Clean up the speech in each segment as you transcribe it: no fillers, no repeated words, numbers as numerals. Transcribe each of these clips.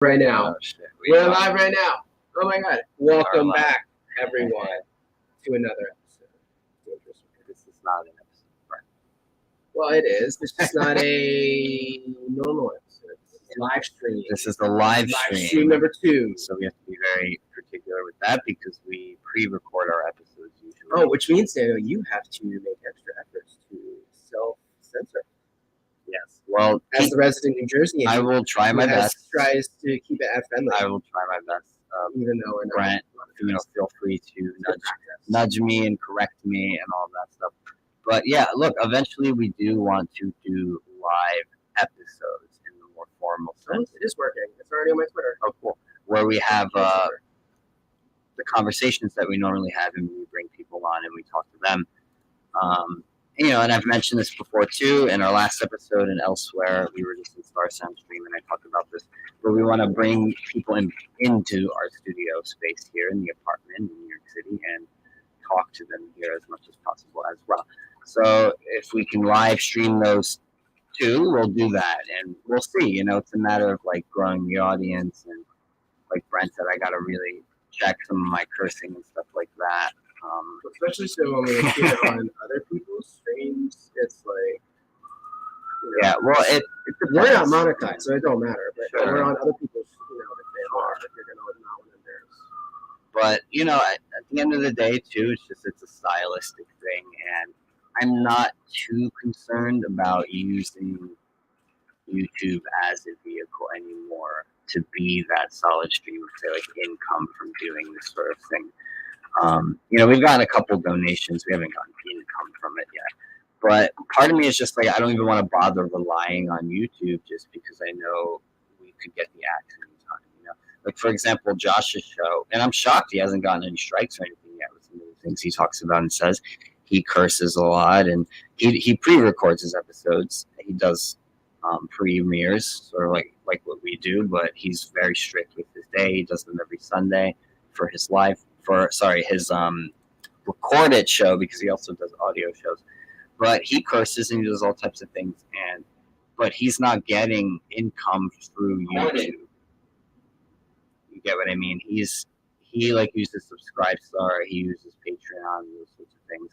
Right now. Oh, shit. We're live right now. Oh my God. Welcome back, everyone, to another episode. This is not an episode, right? Well, it is. It's just not a normal episode. It's a live stream. This is the live Live stream. stream number 2. So we have to be very particular with that because we pre-record our episodes usually. Oh, which means, Daniel, you have to make extra efforts to self-censor. Yes. Well, as the resident New Jersey, I will try my best. Tries to keep it friendly. I will try my best. Even though we're not. Brent, feel free to nudge me and correct me and all that stuff. But yeah, look, eventually we do want to do live episodes in the more formal sense. It is working. It's already on my Twitter. Oh, cool. Where we have the conversations that we normally have, and we bring people on and we talk to them. And I've mentioned this before too in our last episode and elsewhere. We were just in Star Sound Stream and I talked about this, but we want to bring people into our studio space here in the apartment in New York City and talk to them here as much as possible as well. So if we can live stream those too, we'll do that, and we'll see. It's a matter of like growing the audience, and like Brent said, I got to really check some of my cursing and stuff like that. Especially so when we see it on other people's streams, it's like, yeah. Well, we're not monetized, so it don't matter. But sure. We're on other people's, if they are, if they're gonna know when theirs. But at the end of the day, too, it's a stylistic thing, and I'm not too concerned about using YouTube as a vehicle anymore to be that solid stream of, say, like income from doing this sort of thing. We've gotten a couple donations. We haven't gotten income from it yet. But part of me is just like, I don't even want to bother relying on YouTube just because I know we could get the ads anytime. Like, for example, Josh's show, and I'm shocked he hasn't gotten any strikes or anything yet with some of the things he talks about and says. He curses a lot, and he pre-records his episodes. He does premieres, sort of like what we do, but he's very strict with his day. He does them every Sunday for his his recorded show, because he also does audio shows. But he curses and he does all types of things, but he's not getting income through YouTube. You get what I mean? He uses Subscribestar, he uses Patreon, those sorts of things,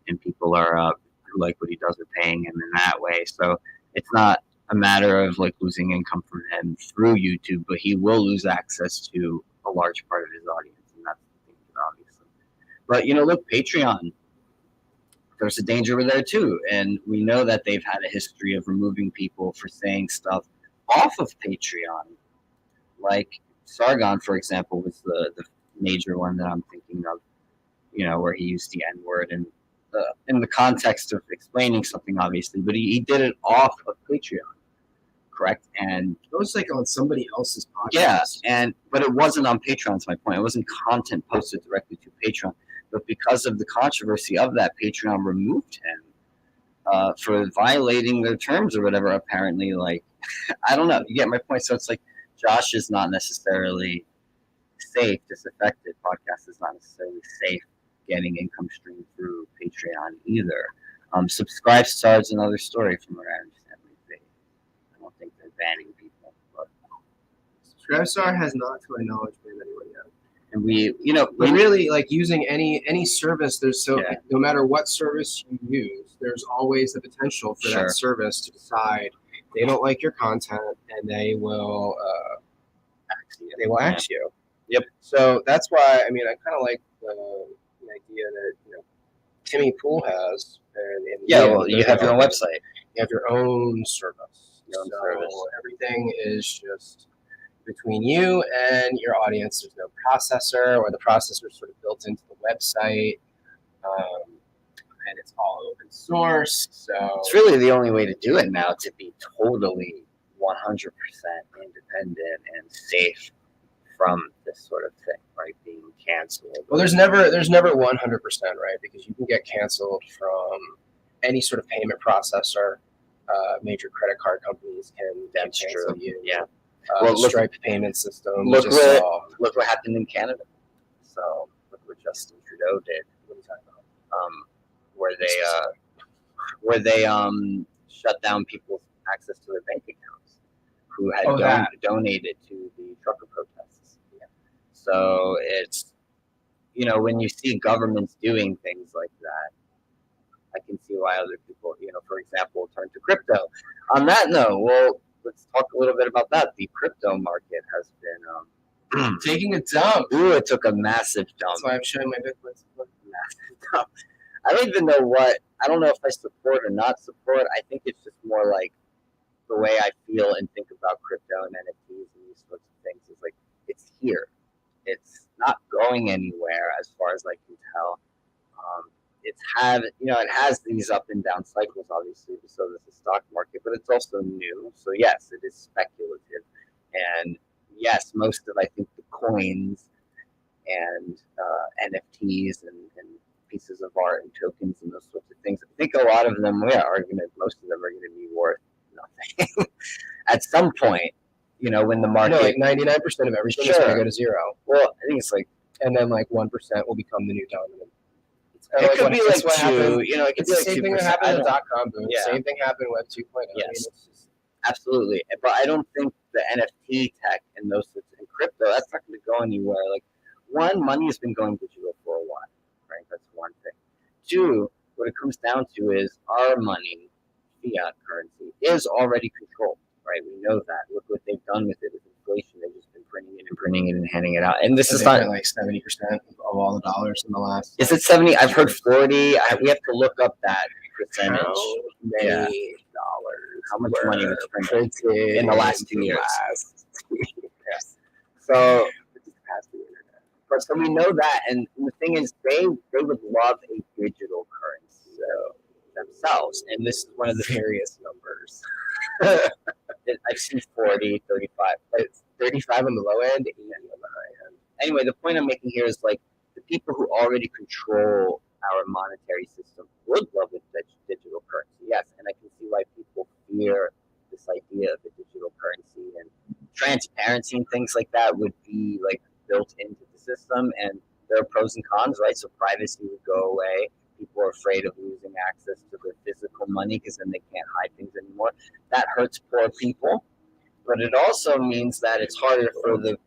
and people are who like what he does are paying him in that way. So it's not a matter of like losing income from him through YouTube, but he will lose access to a large part of his audience, and that's the thing, obviously. But look, Patreon, there's a danger with there too, and we know that they've had a history of removing people for saying stuff off of Patreon. Like Sargon, for example, was the major one that I'm thinking of. Where he used the N-word and in the context of explaining something, obviously, but he did it off of Patreon, correct? And it was like on somebody else's podcast. Yeah, but it wasn't on Patreon. Is my point. It wasn't content posted directly to Patreon. But because of the controversy of that, Patreon removed him for violating their terms or whatever, apparently. Like, I don't know. You get my point? So it's like Josh is not necessarily safe. Disaffected podcast is not necessarily safe getting income stream through Patreon either. Subscribestar is another story from what I understand. I don't think they're banning people. But Subscribestar has not, to my knowledge, banned anyone yet. And but really, like using any service, no matter what service you use, there's always the potential for that service to decide they don't like your content and they will ax you. Yep. So that's why I kind of like the idea that Timmy Pool has. You have your own website. You have your own service. Everything is just between you and your audience. There's no processor, or the processor is sort of built into the website, and it's all open source. So it's really the only way to do it now, to be totally 100% independent and safe from this sort of thing, right? Being canceled. Well, there's never 100%, right? Because you can get canceled from any sort of payment processor. Major credit card companies can cancel you. Yeah. Stripe payment system. Look what happened in Canada. So look what Justin Trudeau did. What are you talking about? Where they shut down people's access to their bank accounts. who had donated to the trucker protests. Yeah. So it's, when you see governments doing things like that, I can see why other people, for example, turn to crypto. On that note, well, let's talk a little bit about that. The crypto market has been taking a dump. Ooh, it took a massive dump. That's why I'm showing my Bitcoin. Massive dump. I don't even know I don't know if I support or not support. I think it's just more like the way I feel and think about crypto and NFTs and these sorts of things is like, it's here. It's not going anywhere as far as I can tell. It has these up and down cycles, obviously, so does the stock market, but it's also new. So yes, it is speculative. And yes, most of, I think, the coins and NFTs and pieces of art and tokens and those sorts of things, I think a lot of them, most of them are going to be worth nothing at some point, when the market. No, like 99% of everything is going to go to zero. Well, I think it's like, and then like 1% will become the new dominant. It could be like 2, it could be like 2%. Same thing that happened in the dot-com boom. Yeah. Same thing happened with Web 2.0. Yes, it's just, absolutely. But I don't think the NFT tech and those sorts of crypto, that's not going to go anywhere. Like, one, money has been going digital for a while, right? That's one thing. 2, what it comes down to is our money, fiat currency, is already controlled, right? We know that. Look what they've done with it with inflation. They've just been printing it and handing it out. And this is not like 70% of all the dollars in the last. Is it 70? I've heard 40. We have to look up that percentage. How many dollars? How much money was printed in the last 2 years? Yes. So, but so we know that, and the thing is, they would love a digital currency themselves, and this is one of the various numbers. I've seen 40, 35. It's 35 on the low end, 80 on the high end. Anyway, the point I'm making here is like the people who already control our monetary system would love a digital currency, yes, and I can see why people fear this idea of a digital currency, and transparency and things like that would be like built into the system, and there are pros and cons, right? So privacy would go away. People are afraid of losing access to their physical money because then they can't hide things anymore. That hurts poor people, but it also means that it's harder for the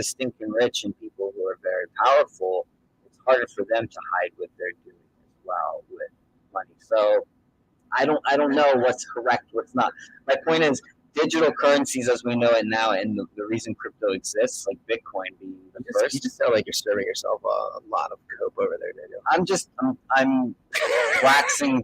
stinking rich and people who are very powerful. It's harder for them to hide what they're doing as well with money. So I don't know what's correct, what's not. My point is, digital currencies as we know it now, and the reason crypto exists, like Bitcoin being the first. You just sound like you're serving yourself a lot of coke over there, Daniel. I'm waxing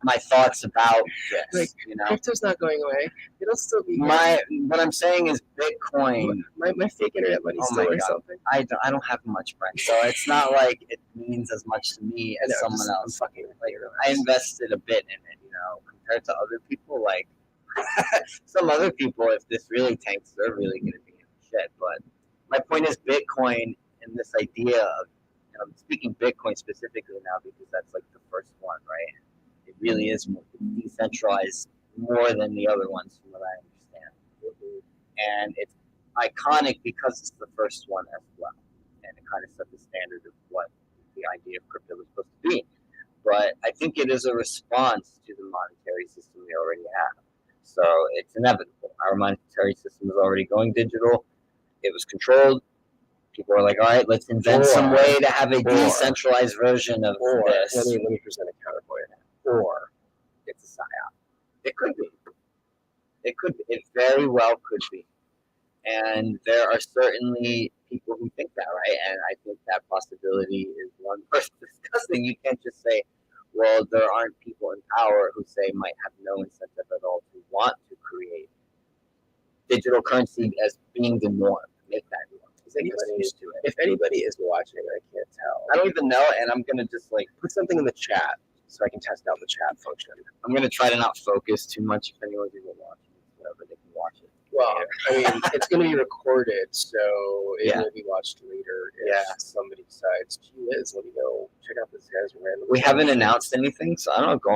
my thoughts about this. Like, crypto's not going away. It'll still be what I'm saying is Bitcoin. My fake internet money's still worth something. I don't have much, friend, so it's not like it means as much to me as someone else. I invested a bit in it, compared to other people. Like some other people, if this really tanks, they're really going to be in shit. But my point is Bitcoin and this idea of, I'm speaking Bitcoin specifically now because that's like the first one, right? It really is more decentralized more than the other ones from what I understand. And it's iconic because it's the first one as well. And it kind of set the standard of what the idea of crypto was supposed to be. But I think it is a response to the monetary system we already have. So it's inevitable. Our monetary system is already going digital. It was controlled. People are like, all right, let's invent some way to have a decentralized version of this. Let me present a counterpoint. Or it's a psyop. It could be. It could be. It very well could be. And there are certainly people who think that, right? And I think that possibility is one worth discussing. You can't just say, well, there aren't people in power who might have no incentive at all to want to create digital currency as being the norm. Make that norm. If anybody is watching, I can't tell. I don't even know, and I'm gonna just put something in the chat so I can test out the chat function. I'm gonna try to not focus too much if anyone's even watching it, whatever, they can watch it. Well, I mean, it's gonna be recorded, so it will be watched later if somebody decides, gee whiz, let me go check out this guy's random. We haven't announced anything, so I don't know, go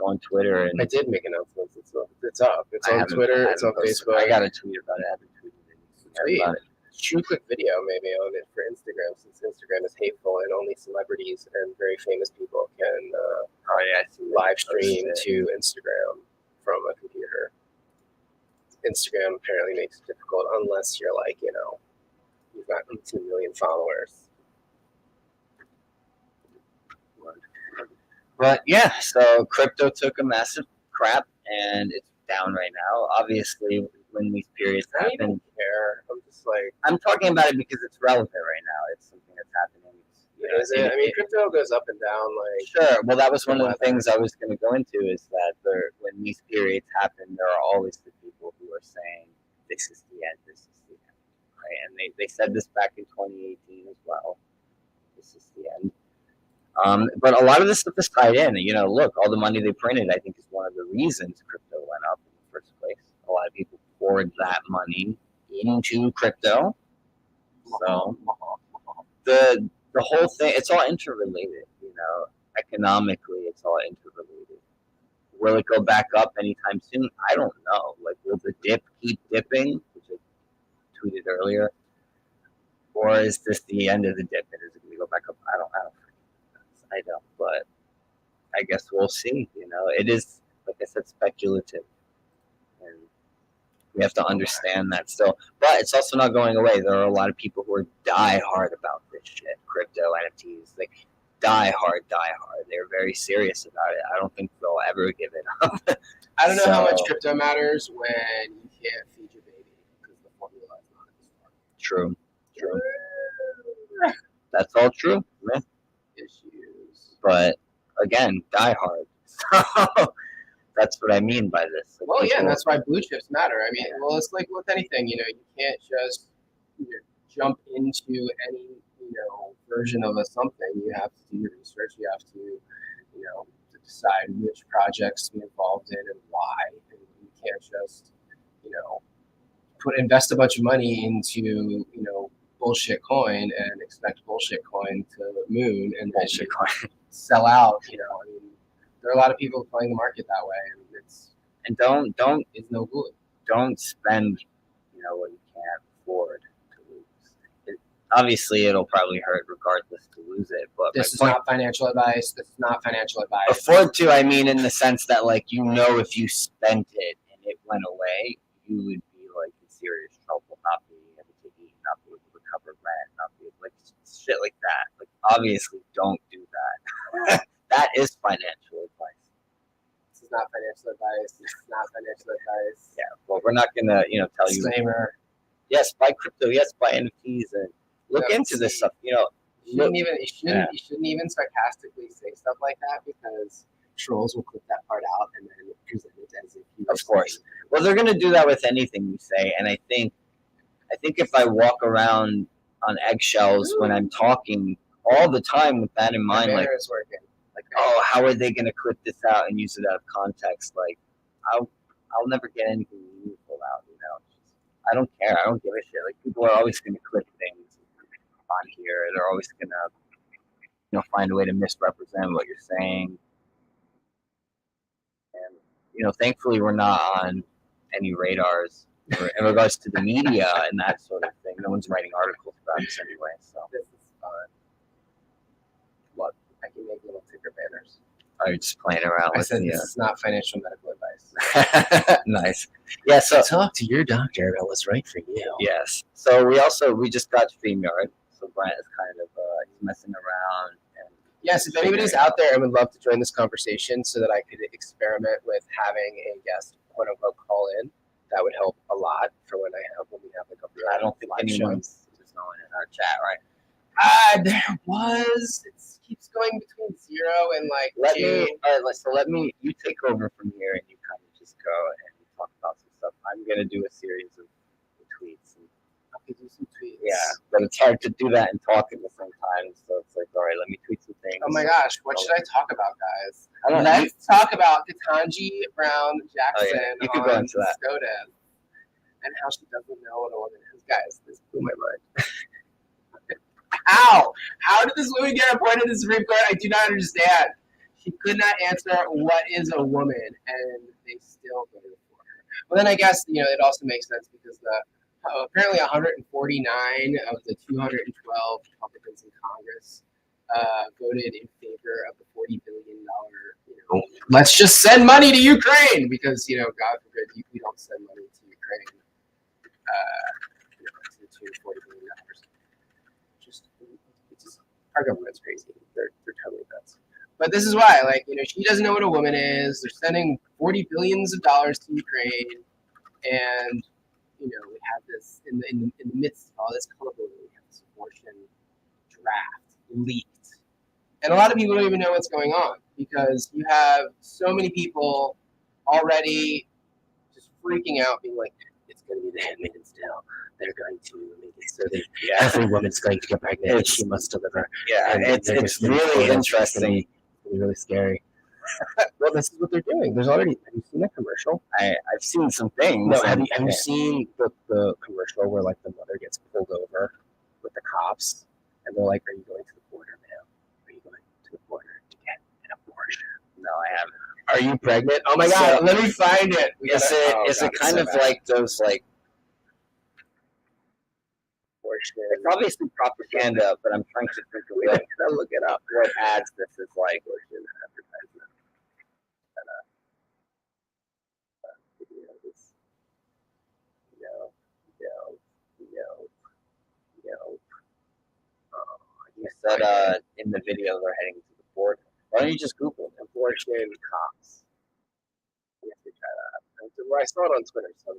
on Twitter and I did make announcements. It's up. It's on Twitter, it's on Facebook. I got a tweet about it. I haven't tweeted about it. Shoot a quick video maybe on it for Instagram, since Instagram is hateful and only celebrities and very famous people can live stream to Instagram from a computer. Instagram apparently makes it difficult unless you're like, you've got 2 million followers. But yeah, so crypto took a massive crap and it's down right now. Obviously, when these periods I don't happen, even care. I'm just like, I'm talking about it because it's relevant right now. It's something that's happening. is it? I mean, crypto goes up and down. Like, sure. Well, that was one of the things I was going to go into is that when these periods happen, there are always the people who are saying, this is the end, this is the end, right? And they said this back in 2018 as well. This is the end. But a lot of this stuff is tied in. Look, all the money they printed, I think, is one of the reasons crypto went up in the first place. A lot of people poured that money into crypto. So the whole thing, it's all interrelated. Economically, it's all interrelated. Will it go back up anytime soon? I don't know. Like, will the dip keep dipping, which I tweeted earlier, or is this the end of the dip and is it going to go back up? I don't know. But I guess we'll see. It is, like I said, speculative, and we have to understand that still. But it's also not going away. There are a lot of people who are die hard about this shit, crypto, NFTs. Like, die hard. They're very serious about it. I don't think they'll ever give it up. I don't know how much crypto matters when you can't feed your baby because the formula is not as smart. True. That's all true. Yeah. Issues. But again, die hard. So that's what I mean by this. Like, well, yeah, and that's why blue chips matter. I mean, well, it's like with anything, you can't just jump into any, version of something. You have to do your research. You have to, to decide which projects to be involved in and why. And you can't just, invest a bunch of money into, bullshit coin and expect bullshit coin to moon and bullshit coin sell out. I mean, there are a lot of people playing the market that way, and it's no good. Don't spend, what you can't afford to lose. Obviously, it'll probably hurt regardless to lose it. But this is not financial advice. Afford to, I mean, in the sense that, like, if you spent it and it went away, you would be like in serious trouble, not being able to eat, not be able to cover rent, not be able, like, shit like that. Like, obviously, don't do that. That is financial advice. This is not financial advice. Yeah, well, we're not gonna, tell Disclaimer. you. Yes, buy crypto. Yes, buy NFTs and look into this stuff. You shouldn't even sarcastically say stuff like that because trolls will clip that part out and then present it as if you. Of course. Well, they're gonna do that with anything you say, and I think if I walk around on eggshells when I'm talking all the time with that in mind, like, oh, how are they gonna clip this out and use it out of context? Like, I'll never get anything meaningful out. I don't care. I don't give a shit. Like, people are always gonna clip things on here. They're always gonna, find a way to misrepresent what you're saying. And thankfully, we're not on any radars in regards to the media and that sort of thing. No one's writing articles about us anyway. So this is fun. Look, I can make little ticker banners. Are you just playing around with this is not financial medical advice. Nice. Yeah, so talk to your doctor about what's right for you. Yes. So we just got StreamYard. So Brent is kind of he's messing around. And yes, if anybody's out there, I would love to join this conversation so that I could experiment with having a guest, quote unquote, call in. That would help a lot for when we have like a real. I don't think anyone's knowing in our chat, right? There was. It keeps going between 0 and like. Let me. You take over from here, and you kind of just go and talk about some stuff. I'm gonna do a series of tweets. Okay, do some tweets. Yeah, but it's hard to do that and talk at the same time. So it's like, all right, let me tweet some things. Oh my gosh, what should I talk about, guys? Let's talk about Ketanji Brown Jackson you could go into that. SCOTUS and how she doesn't know what a woman is. Guys, this blew my mind. How did this woman get appointed to the Supreme Court? I do not understand. She could not answer what is a woman, and they still voted for her. Well, then I guess it also makes sense because apparently 149 of the 212 Republicans in Congress voted in favor of the $40 billion. Let's just send money to Ukraine because God forbid we don't send money to Ukraine. Ukraine, to the tune of $40 billion. Our government's crazy. They're totally nuts. But this is why, she doesn't know what a woman is. They're sending $40 billion to Ukraine, and we have this in the midst of all this hullabaloo. We have this abortion draft leaked, and a lot of people don't even know what's going on because you have so many people already just freaking out, being like, "It's going to be the Handmaid's Tale. They're going to make it so that every woman's going to get pregnant and she must deliver." Yeah, and it's really interesting. It's really scary. Well, this is what they're doing. Have you seen that commercial? I've seen some things. No, have you seen the commercial where the mother gets pulled over with the cops and they're like, "Are you going to the border, ma'am? Are you going to the border to get an abortion?" No, I haven't. Are you pregnant? Oh my God! Let me find it. Is it kind of like those It's obviously propaganda, but I'm trying to think of look it up. What ads this is like? Advertisement. You said in the video they're heading to the border. Why don't you just Google abortion cops? You have to try that. Well, I saw it on Twitter. So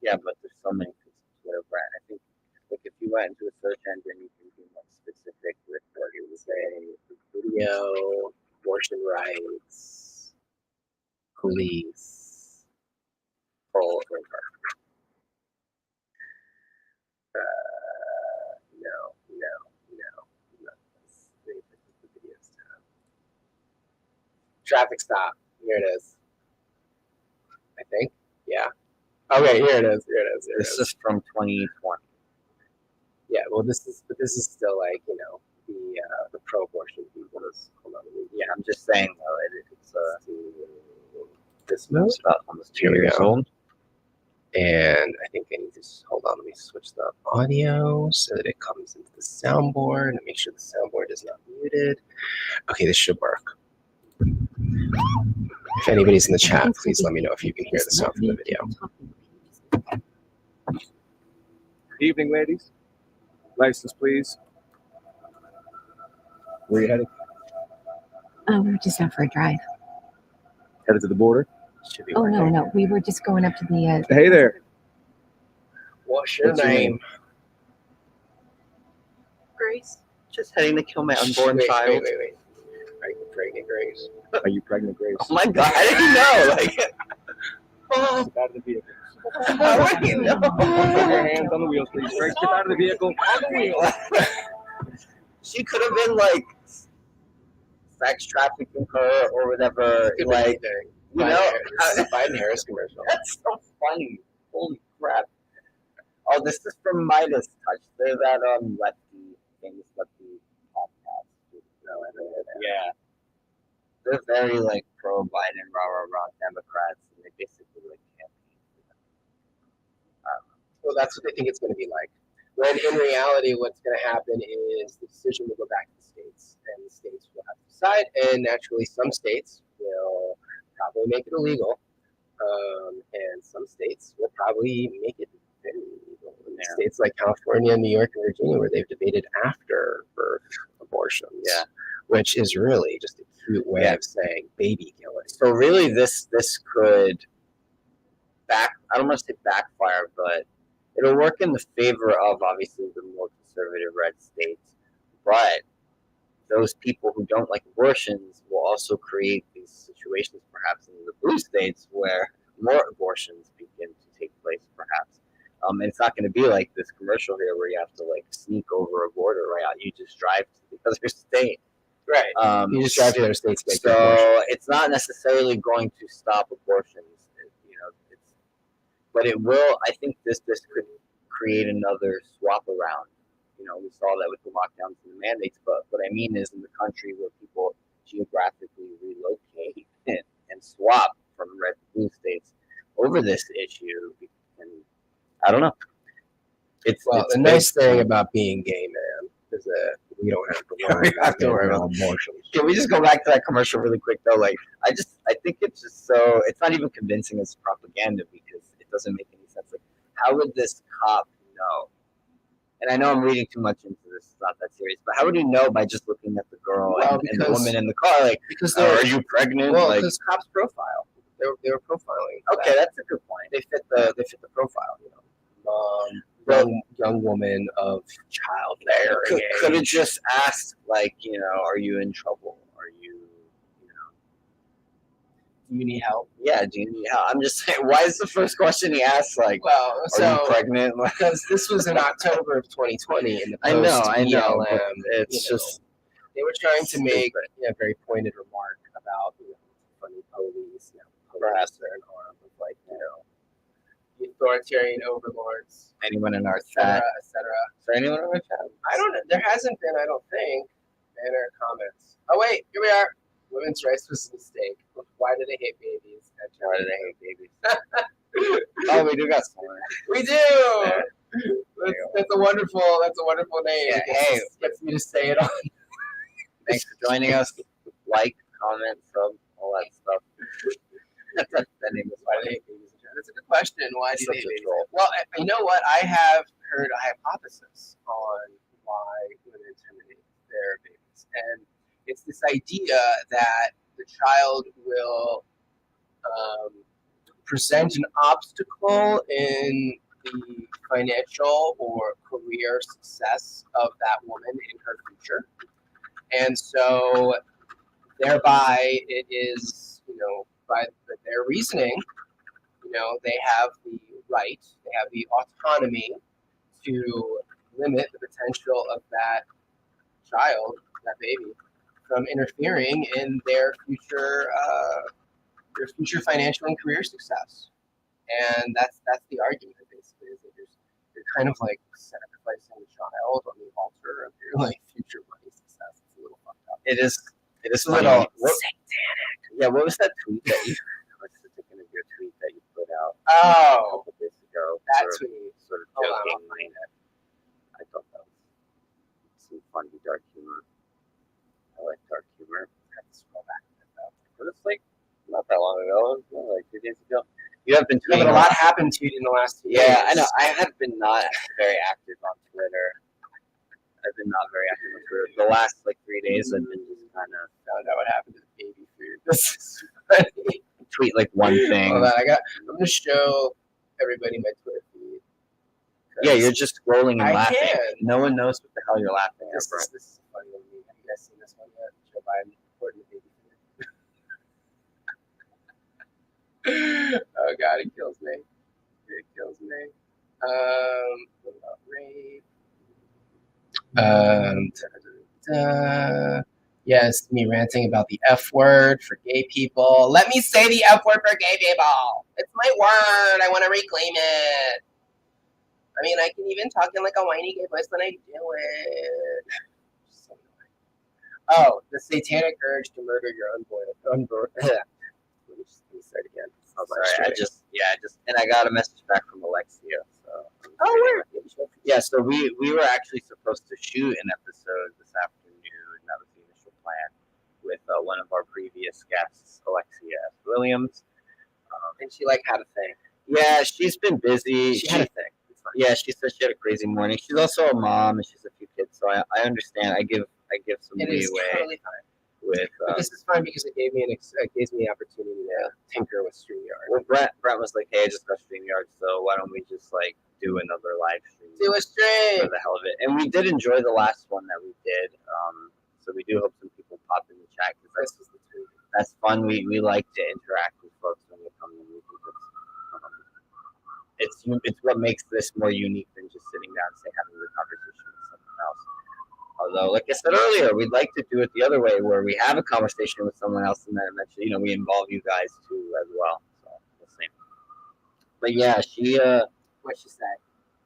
yeah, but there's so many Twitter brands. I think if you went into a search engine, you can be more specific with what you would say. Video, abortion rights, police, poll over. No. Traffic stop. Here it is. I think. Yeah. Okay, here it is. This is from 2020. Yeah, well, this is still the pro-abortion people. Hold on, yeah, I'm just saying it's this move. It's about almost 2 years old. And I think I need to hold on. Let me switch the audio so that it comes into the soundboard and make sure the soundboard is not muted. Okay, this should work. If anybody's in the chat, please let me know if you can hear the sound from the video. Good evening, ladies. License, please. Where are you headed? We're just out for a drive. Headed to the border? Oh, no. We were just going up to the... Hey there. What's your name? Grace. Just heading to kill my unborn child. Wait. Are you pregnant, Grace? Are you pregnant, Grace? Oh my God, I didn't know. Get out of the vehicle. How do you know? Put your hands on the wheels, please. Grace, get out of the vehicle. On the wheel. She could have been sex trafficking her or whatever. Biden Harris commercial. That's so funny. Holy crap. Oh, this is from Midas Touch. They're that famous lefty podcast. No, I don't know that. Yeah. They're very pro Biden, rah Democrats, and they basically campaign for them. Well, that's what they think it's going to be like. When in reality, what's going to happen is the decision will go back to the states, and the states will have to decide. And naturally, some states will probably make it illegal, and some states will probably make it very illegal. States like California, New York, and Virginia, where they've debated after birth abortions, which is really just a cute way of saying baby killing. So really, this could I don't want to say backfire, but it'll work in the favor of obviously the more conservative red states, but those people who don't like abortions will also create these situations perhaps in the blue states where more abortions begin to take place perhaps. And it's not going to be like this commercial here where you have to sneak over a border right out. You just drive to the other state. Right. You just drive to other states. So it's not necessarily going to stop abortions. But it will. I think this could create another swap around. We saw that with the lockdowns and the mandates. But what I mean is in the country where people geographically relocate and swap from red to blue states over this issue. And I don't know. It's the nice thing about being gay, man, is that we don't have to worry about abortion. Can we just go back to that commercial really quick though? I think it's just so it's not even convincing as propaganda because it doesn't make any how would this cop know? And I know I'm reading too much into this. It's not that serious. But how would he know by just looking at the girl and the woman in the car? Like, because are you pregnant? Well, like, because cops profile. They were profiling. Okay, that's a good point. They fit the profile. You know, young woman of childbearing. Could it just ask, like, you know, are you in trouble? Are you, you know, do you need help? Yeah, do you need help? I'm just saying, why is the first question he asks, like, well, are you pregnant? Because this was in October of 2020 in the I know, BLM, it's just they were trying to make a very pointed remark about funny police, harasser and harm of like the authoritarian overlords, anyone in our chat, chat, etc. Is there anyone in our chat? I don't know. There hasn't been, I don't think, banner comments. Oh wait, here we are. Women's rights was a mistake. Why do they hate babies? Why do they hate babies? Oh, we do got someone. We do. That's a wonderful name. Yeah, Gets me to say it on. Thanks for joining us. Like, comment, sub, all that stuff. That name is Why do they hate babies? That's a good question. Why do they hate babies? troll. Well, you know what? I have heard a hypothesis on why women terminate their babies, and it's this idea that the child will present an obstacle in the financial or career success of that woman in her future. And so thereby it is, by their reasoning, they have the right, they have the autonomy to limit the potential of that child, that baby, from interfering in their future financial and career success. And that's the argument, basically, is that you're kind of like sacrificing the child on the altar of your like future money success. It's a little fucked up. It is a funny. little Satanic. Yeah, what was that tweet that you what's the thinking of your tweet that you put out a couple days ago? That tweet. Sort of Hold on, joking. I thought that was some funny dark humor. I like dark humor. I had to scroll back a bit though. But it's like not that long ago, like 2 days ago. You have been tweeting. But a lot happened to you in the last 2 years. Yeah, I know. I have been not very active on Twitter. I've been not very active on Twitter. The last 3 days, I've been just kind of found out what happened to the baby food. This is funny. Tweet one thing. Hold on, I'm gonna show everybody my Twitter feed. Yeah, you're just scrolling and laughing. Can. No one knows what the hell you're laughing at. This is a funny one. Have you guys seen this one yet? Joe Biden reporting the baby food. Oh God, it kills me. It kills me. What about rape? Yes, me ranting about the F word for gay people. Let me say the F word for gay people. It's my word. I want to reclaim it. I mean, I can even talk in like a whiny gay voice when I do it. So annoying. Oh, the satanic urge to murder your unborn. Let me start again. I'm sorry. And I got a message back from Alexia. So. Oh, where? Yeah, so we were actually supposed to shoot an episode this afternoon. That was the initial plan with one of our previous guests, Alexia S. Williams. And she had a thing. Yeah, she's been busy. She had a thing. Yeah, she said she had a crazy morning. She's also a mom and she's a few kids, so I understand. I give some leeway. It is totally fine. But this is fine because it gave me the opportunity to tinker with StreamYard. Well, Brent was like, "Hey, I just got StreamYard, so why don't we just do another live stream? Do a stream for the hell of it." And we did enjoy the last one that we did. So we do hope some people pop in the chat because that's fun. We like to interact with folks when they come in. We think it's what makes this more unique than just sitting down and having a conversation with someone else. Although, like I said earlier, we'd like to do it the other way, where we have a conversation with someone else, and then eventually, we involve you guys too as well. So we'll see. But yeah, what'd she say?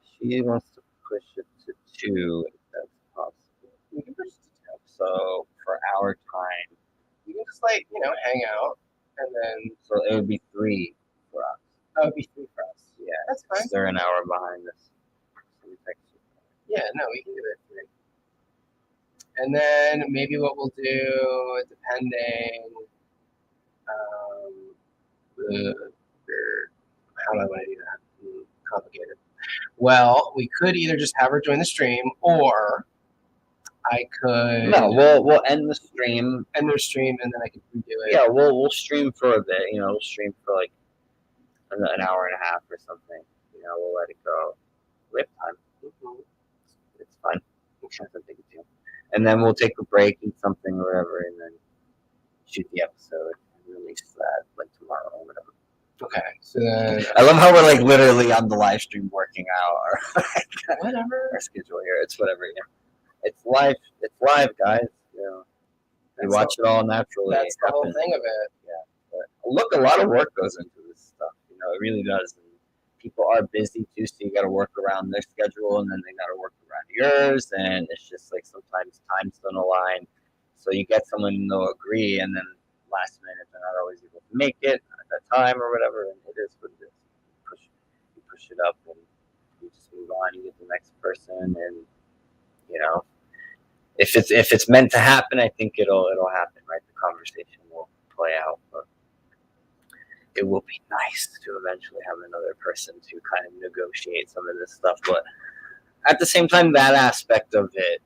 She wants to push it to 2 if that's possible. We can push it to 2. So for our time, we can just hang out, and then so it would be 3 for us. That would be 3 for us. Yeah, that's fine. They're an hour behind us. Yeah, no, we can do it 3. And then maybe what we'll do, depending, how do I want to do that? complicated. Well, we could either just have her join the stream, or I could No, we'll end the stream. end their stream, and then I could redo it. Yeah, we'll stream for a bit. We'll stream for like an hour and a half or something. We'll let it go. We have time. It's fine. Nothing big deal. And then we'll take a break, eat something or whatever, and then shoot the episode and release that like tomorrow or whatever. Okay, so then I love how we're like literally on the live stream working out whatever. our schedule here. It's whatever. It's live. It's live, guys. You watch it all naturally. That's the whole thing of it. Yeah. But look, a lot of work goes into this stuff. It really does. And people are busy too, so you got to work around their schedule, and then they got to work around yours, and it's just like sometimes times don't align. So you get someone they'll agree, and then last minute they're not always able to make it at that time or whatever, and it is what it is. You push it up, and you just move on. You get the next person, and if it's meant to happen, I think it'll happen, right? The conversation will play out, but it will be nice to eventually have another person to kind of negotiate some of this stuff. But at the same time, that aspect of it,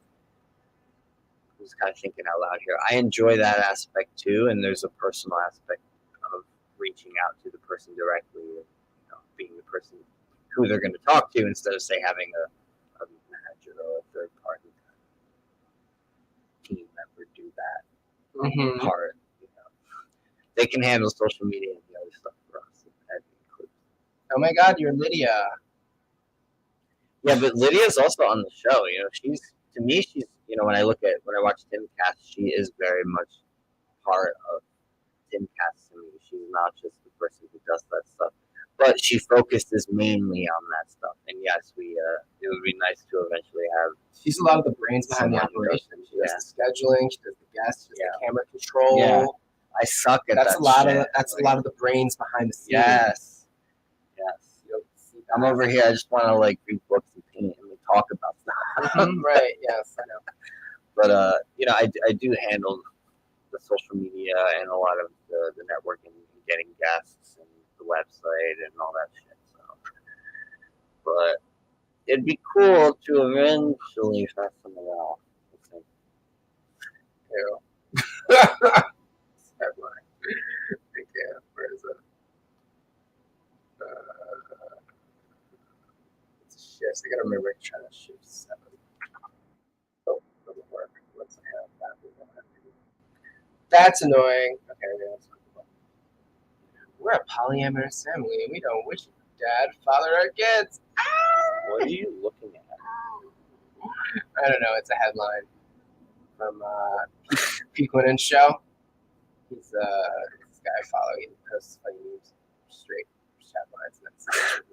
I'm just kind of thinking out loud here. I enjoy that aspect too, and there's a personal aspect of reaching out to the person directly, and being the person who they're going to talk to instead of say having a manager or a third party team member do that part. They can handle social media and the other stuff for us. Oh my God, you're Lydia. Yeah, but Lydia's also on the show. She's when I watch Timcast, she is very much part of Timcast to me. She's not just the person who does that stuff, but she focuses mainly on that stuff. And yes, it would be nice to eventually have. She's a lot of the brains behind the operation. She does the scheduling. She does the guests. She does the camera control. Yeah. I suck at that's that. That's a lot of the brains behind the scenes. Yes. I'm over here. I just want to read books and paint and talk about stuff. Right. Yes, I know. But I do handle the social media and a lot of the networking, and getting guests and the website and all that shit. So, but it'd be cool to eventually find someone else. Headline. Okay, where is it? It's shifts. I gotta remember to try to shift 7. Oh, doesn't work. Let's have that. That's annoying. Okay, that's cool. We're a polyamorous family, and we don't wish dad father our kids. What are you looking at? I don't know. It's a headline from Pequin's show. He's this guy I follow. He posts funny memes, straight headlines.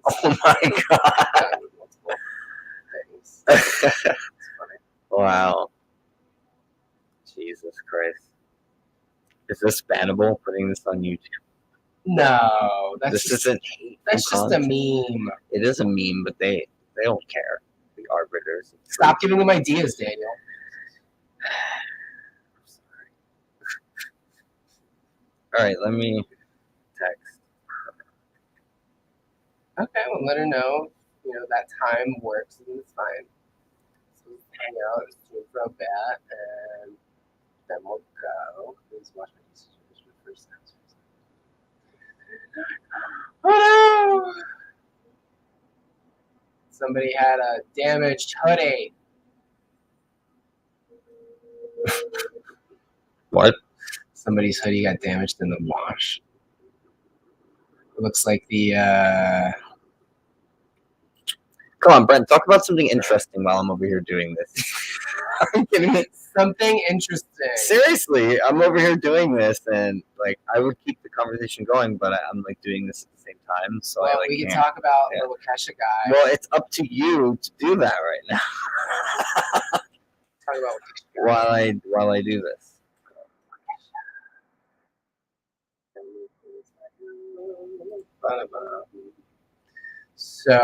Oh my God! Multiple things. It's funny. Wow. Jesus Christ. Is this bannable? Putting this on YouTube? No, This isn't hate. That's just a meme. It is a meme, but they don't care. The arbiters. Stop giving them ideas, Daniel. All right, let me text. Okay, well, let her know. That time works, and it's fine. So we'll hang out, stream for a bit, and then we'll go. Please watch my decision for first time. Oh no! Somebody had a damaged hoodie. What? Somebody's hoodie got damaged in the wash. It looks like the Come on, Brent, talk about something interesting while I'm over here doing this. Are you kidding me? Something interesting. Seriously, I'm over here doing this, and I would keep the conversation going, but I'm doing this at the same time, so well, we can talk about the Wakesha guy. Well, it's up to you to do that right now. Talk about Wakesha guy. while I do this. So,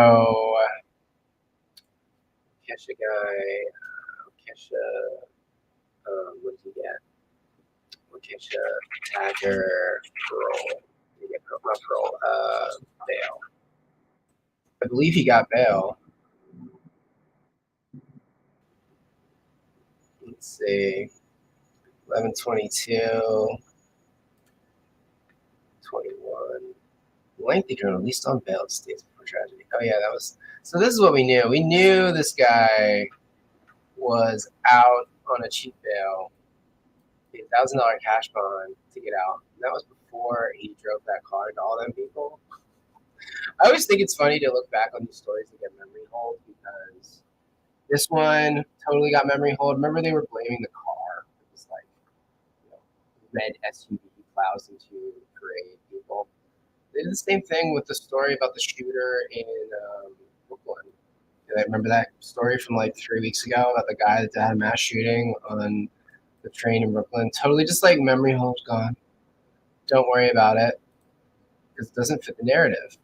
Wakesha guy, what did he get? Wakesha Tagger, parole. Did he get parole? Bail. I believe he got bail. Let's see. 11/22, 21. Lengthy journal, released on bail, states before tragedy. Oh yeah, that was. So this is what we knew. We knew this guy was out on a cheap bail, $1,000 cash bond to get out. And that was before he drove that car to all them people. I always think it's funny to look back on these stories and get memory hold, because this one totally got memory hold. Remember, they were blaming the car. It was like, red SUV plows into parade people. They did the same thing with the story about the shooter in Brooklyn. I remember that story from like 3 weeks ago about the guy that had a mass shooting on the train in Brooklyn. Totally just like memory hole's gone. Don't worry about it, because it doesn't fit the narrative.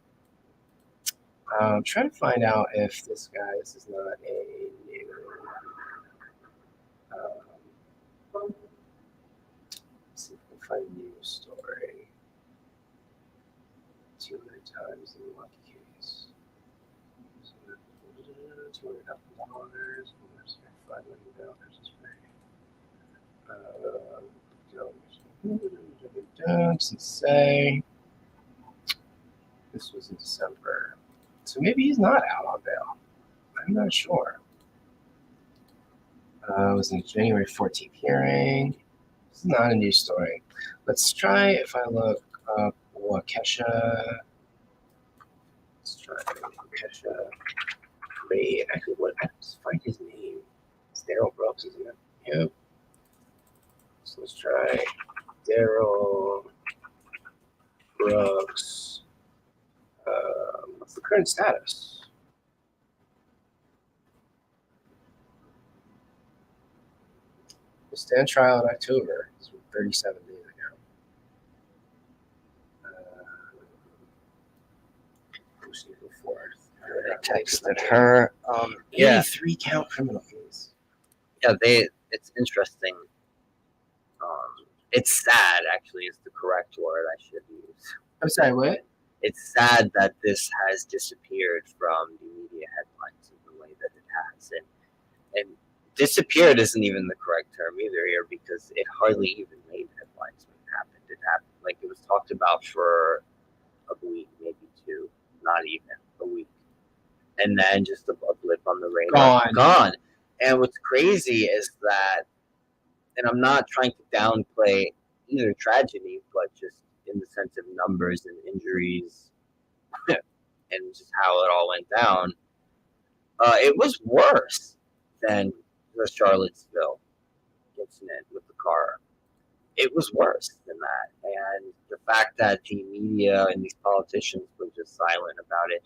I'm trying to find out if this is not a new. Let's see if we can find a new story. 200 times in the lucky case. $200,000. $5 million. Doesn't say. This was in December. So maybe he's not out on bail. I'm not sure. It was in January 14th hearing. This is not a new story. Let's try if I look up Waukesha. Let's try Waukesha. Great. Actually, what? I just find his name. It's Daryl Brooks, isn't it? Yep. So let's try Daryl Brooks. What's the current status? We'll stand trial in October. This was 37 days ago. April 4th. I texted her. 83 count criminal case. Yeah, it's interesting. It's sad, actually, is the correct word I should use. I'm sorry, what? It's sad that this has disappeared from the media headlines in the way that it has. And disappeared isn't even the correct term either here, because it hardly even made headlines when it happened. It happened, like, it was talked about for a week, maybe two, not even a week. And then just a blip on the radar. Gone. And what's crazy is that, and I'm not trying to downplay either tragedy, but just in the sense of numbers and injuries and just how it all went down, it was worse than the Charlottesville incident with the car. It was worse than that. And the fact that the media and these politicians were just silent about it,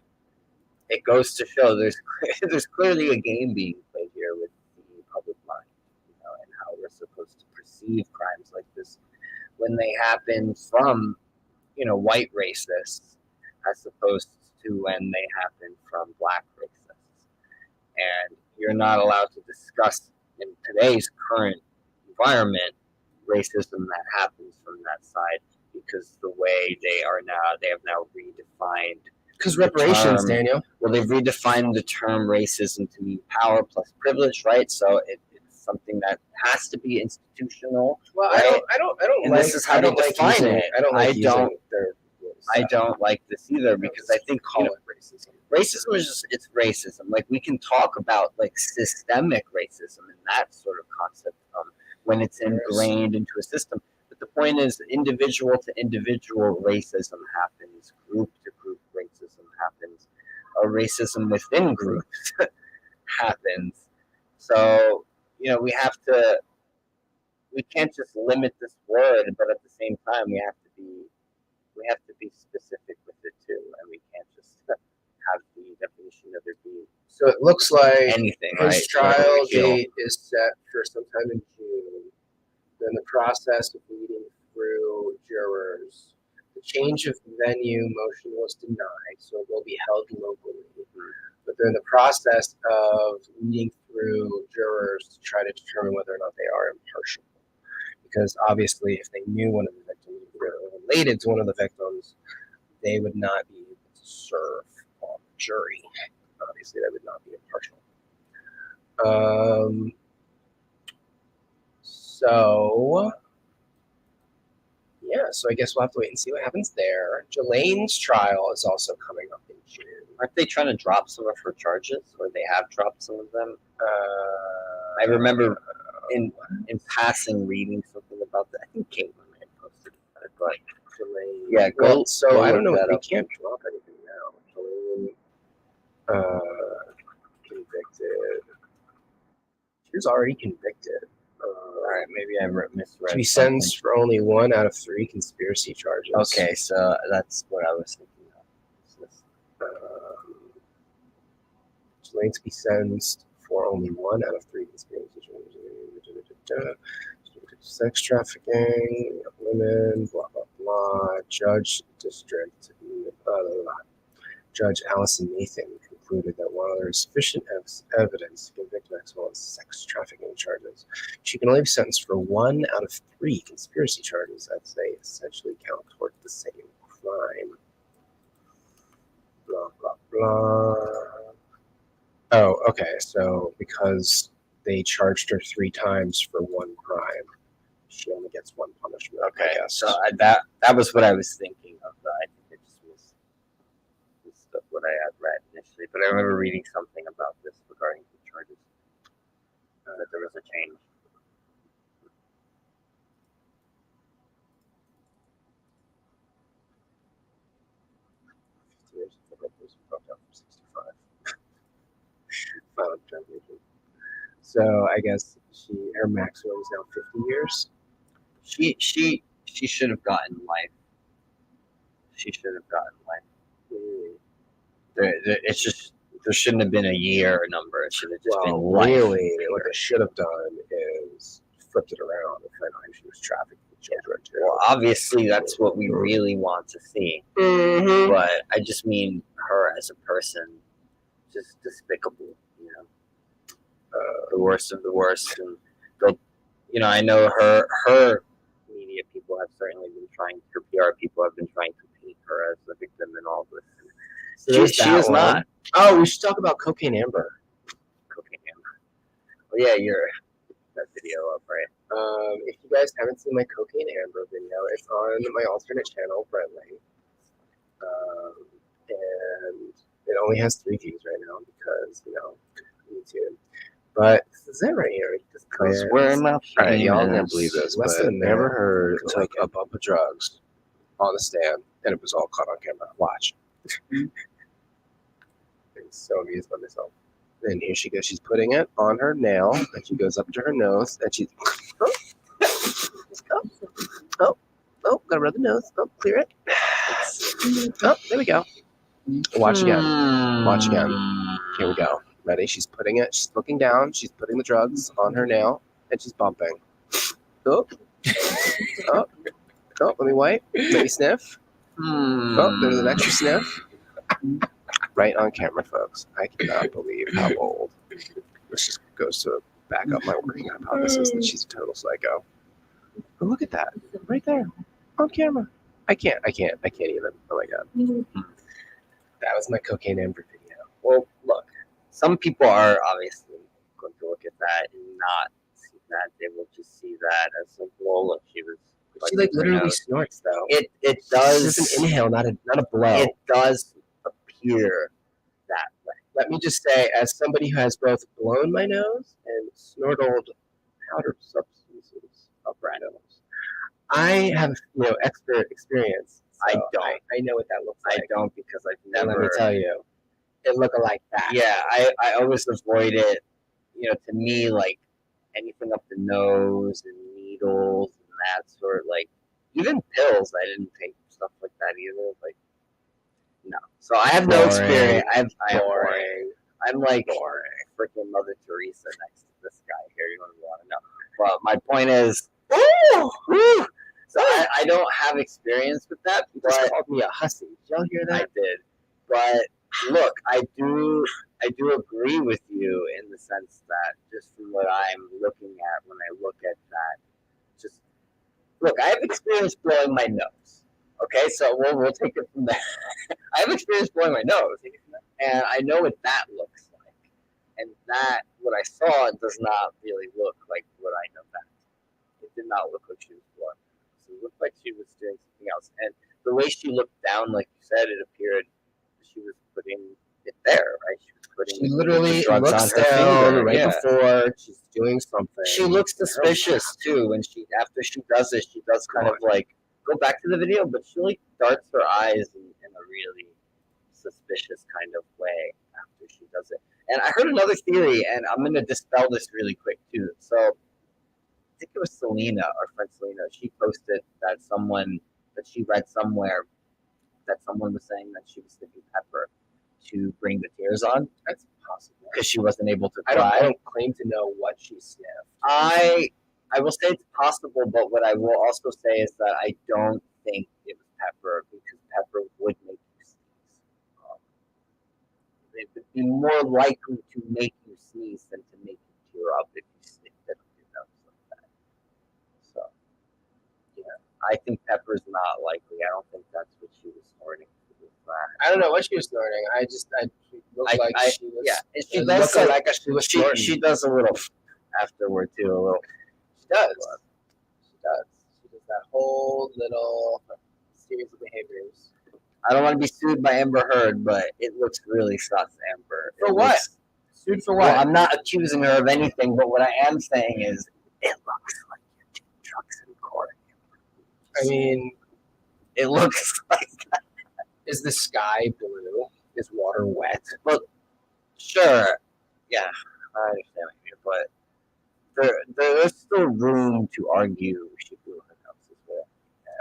it goes to show there's clearly a game being played here with the public mind, and how we're supposed to perceive crimes like this when they happen from, white racists, as opposed to when they happen from black racists. And you're not allowed to discuss in today's current environment racism that happens from that side, because the way they have now redefined. Because reparations, Daniel. Well, they've redefined the term racism to mean power plus privilege, right? So it's something that has to be institutional. Well, right? I don't And like. this is how they define it. I don't like this either, because I think call it racism. Racism is just, it's racism. Like, we can talk about like systemic racism and that sort of concept when it's ingrained into a system. But the point is, individual to individual racism happens, group to group racism happens, racism within groups happens. So, we can't just limit this word, but at the same time, we have to be specific with it too, and we can't just have the definition of it be. So it looks like anything. His trial date is set for sometime in June. Then the process of leading through jurors. The change of venue motion was denied, so it will be held locally. But they're in the process of leading through jurors to try to determine whether or not they are impartial. Because obviously, if they knew one of the victims or related to one of the victims, they would not be able to serve on the jury. Obviously, that would not be impartial. So I guess we'll have to wait and see what happens there. Jelane's trial is also coming up in June. Aren't they trying to drop some of her charges, or they have dropped some of them? I remember in passing reading something about that. I think Caitlin had posted about it, but Jelaine. yeah, Well, so I don't know. look that They up. can't drop anything now. Jelaine, convicted. She was already convicted. All right, maybe I misread. To be sentenced for only 1 out of 3 conspiracy charges. Okay, so that's what I was thinking of. Jelaine to be sentenced for only 1 out of 3 conspiracy charges. Sex trafficking, women, blah, blah, blah. Judge District, Judge Allison Nathan concluded that while there is sufficient evidence to convict Maxwell of sex trafficking charges, she can only be sentenced for 1 out of 3 conspiracy charges, as they essentially count toward the same crime. Blah, blah, blah. Oh, okay. So because they charged her 3 times for 1 crime, she only gets 1 punishment. Okay, I guess. so that was what I was thinking of. I think it just was what I had read initially, but I remember reading something about this regarding the charges, that there was a change. So I guess her maximum is now 50 years. She should have gotten life. She should have gotten life. It's just there shouldn't have been a year number. It should have just been life. Really, what they should have done is flipped it around and found out she was trafficking children too. Well, obviously that's what we really want to see. Mm-hmm. But I just mean her as a person, just despicable. You know, the worst of the worst. And I know her media people have certainly been trying. Her PR people have been trying to paint her as the victim in all this. So she is not. Oh, we should talk about Cocaine Amber. Cocaine Amber. Well, yeah, that video up, right? If you guys haven't seen my Cocaine Amber video, it's on my alternate channel, Brently. And it only has 3 views right now because, YouTube. But this is it right here. Because we're not. All right, y'all can't gonna believe this, less but than a minute. Amber Heard Took took a bump of drugs on the stand, and it was all caught on camera. Watch. I'm so amused by myself. And here she goes. She's putting it on her nail, and she goes up to her nose, and she's gotta rub the nose. Oh, clear it. Oh, there we go. Watch again. Watch again. Here we go. Ready? She's putting it. She's looking down. She's putting the drugs on her nail, and she's bumping. Oh, let me wipe. Let me sniff. Oh, there's an extra sniff. Right on camera, folks. I cannot believe how old. This just goes to back up my working hypothesis that she's a total psycho. But look at that. Right there. On camera. I can't even. Oh my god. That was my Cocaine Amber video. Well, look, some people are obviously going to look at that and not see that. They will just see that as like, well, look, she was. She literally snorts though. It does. It's an inhale, not a blow. It does appear that way. Let me just say, as somebody who has both blown my nose and snortled powdered substances up my nose, I have expert experience. So I don't. I know what that looks like. I don't because I've And never. let me tell you, it looked like that. Yeah, I always avoid it. To me, like anything up the nose and needles and that sort. Like even pills, I didn't take stuff like that either. Like no. So I have no experience. I am boring. I'm like freaking Mother Teresa next to this guy here. You don't want to know. Well, my point is, so I don't have experience with that. You just called me a hussy. Did y'all hear that? I did. But look, I do agree with you in the sense that just from what I'm looking at when I look at that, just look, I have experience blowing my nose. Okay, so we'll take it from there. I have experience blowing my nose, and I know what that looks like. And that, what I saw, does not really look like what I know that. It did not look like she was blowing. So it looked like she was doing something else. And the way she looked down, like you said, it appeared she was putting it there, right? She literally drugs looks on her down finger, right yeah. before she's doing something. She looks suspicious too when after she does it, she does kind of like go back to the video, but she like darts her eyes in a really suspicious kind of way after she does it. And I heard another theory, and I'm gonna dispel this really quick too. So I think it was Selena, our friend Selena. She posted that she read somewhere that someone was saying that she was sniffing pepper to bring the tears on. That's possible because she wasn't able to cry. I don't claim to know what she sniffed. I will say it's possible, but what I will also say is that I don't think it was pepper because pepper would make you sneeze. It would be more likely to make you sneeze than to make you tear up if you sniffed it up your nose like that. So, yeah, I think pepper is not likely. I don't think that's what she was snorting. I don't know what she was snorting. It looked like she was. Yeah, and she it does looked like she was snorting. She does a little afterward too. A little. She does. She does. She does that whole little series of behaviors. I don't want to be sued by Amber Heard, but it looks really sus, Amber. For what? Sued for what? Well, I'm not accusing her of anything, but what I am saying is it looks like you're doing drugs in court. I mean, it looks like that. Is the sky blue? Is water wet? Well, sure. Yeah, I understand what you mean, but there is still room to argue she blew her nose as well.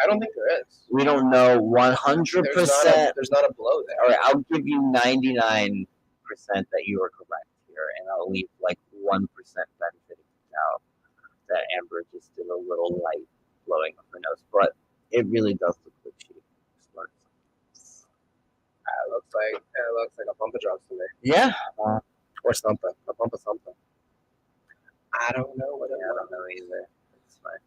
I don't think there is. We don't know 100%. There's not a blow there. All right, I'll give you 99% that you are correct here, and I'll leave like 1% benefiting out that Amber just did a little light blowing of her nose, but it really does look like she snorted something. It looks like a bump of drugs to me. Yeah, or something. A bump of something. I don't know what it was. I don't know either. It's fine.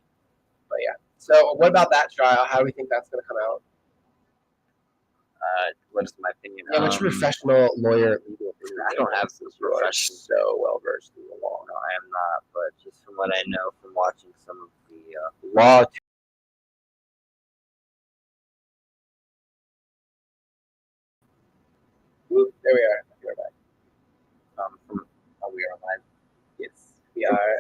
But yeah. So what about that trial? How do we think that's going to come out? What is my opinion? Yeah, what's your professional lawyer legal opinion? I don't have such You are so well versed in the law. No, I am not. But just from what I know from watching some of the law. There we are. We're back. We are live. Yes, we are.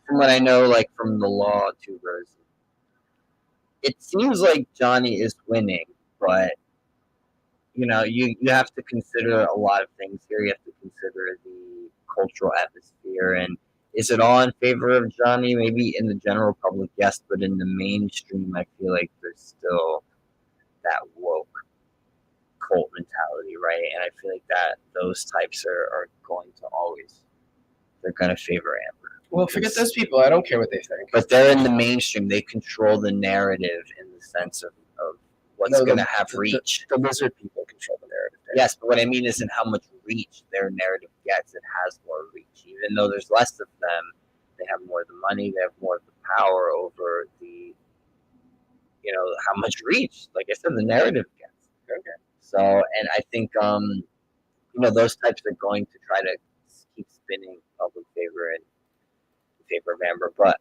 From what I know, like from the law tubers, it seems like Johnny is winning, but you know, you have to consider a lot of things here. You have to consider the cultural atmosphere, and is it all in favor of Johnny? Maybe in the general public, yes, but in the mainstream, I feel like there's still that woke cult mentality, right? And I feel like that those types are going to they're going to favor Amber. Well, forget those people. I don't care what they think. But they're in the mainstream. They control the narrative in the sense of what's going to have reach. The lizard people control the narrative. Yes, but what I mean isn't how much reach their narrative gets. It has more reach. Even though there's less of them, they have more of the money. They have more of the power over how much reach. Like I said, the narrative gets. Okay. So, and I think, those types are going to try to keep spinning public favor in favor of Amber. But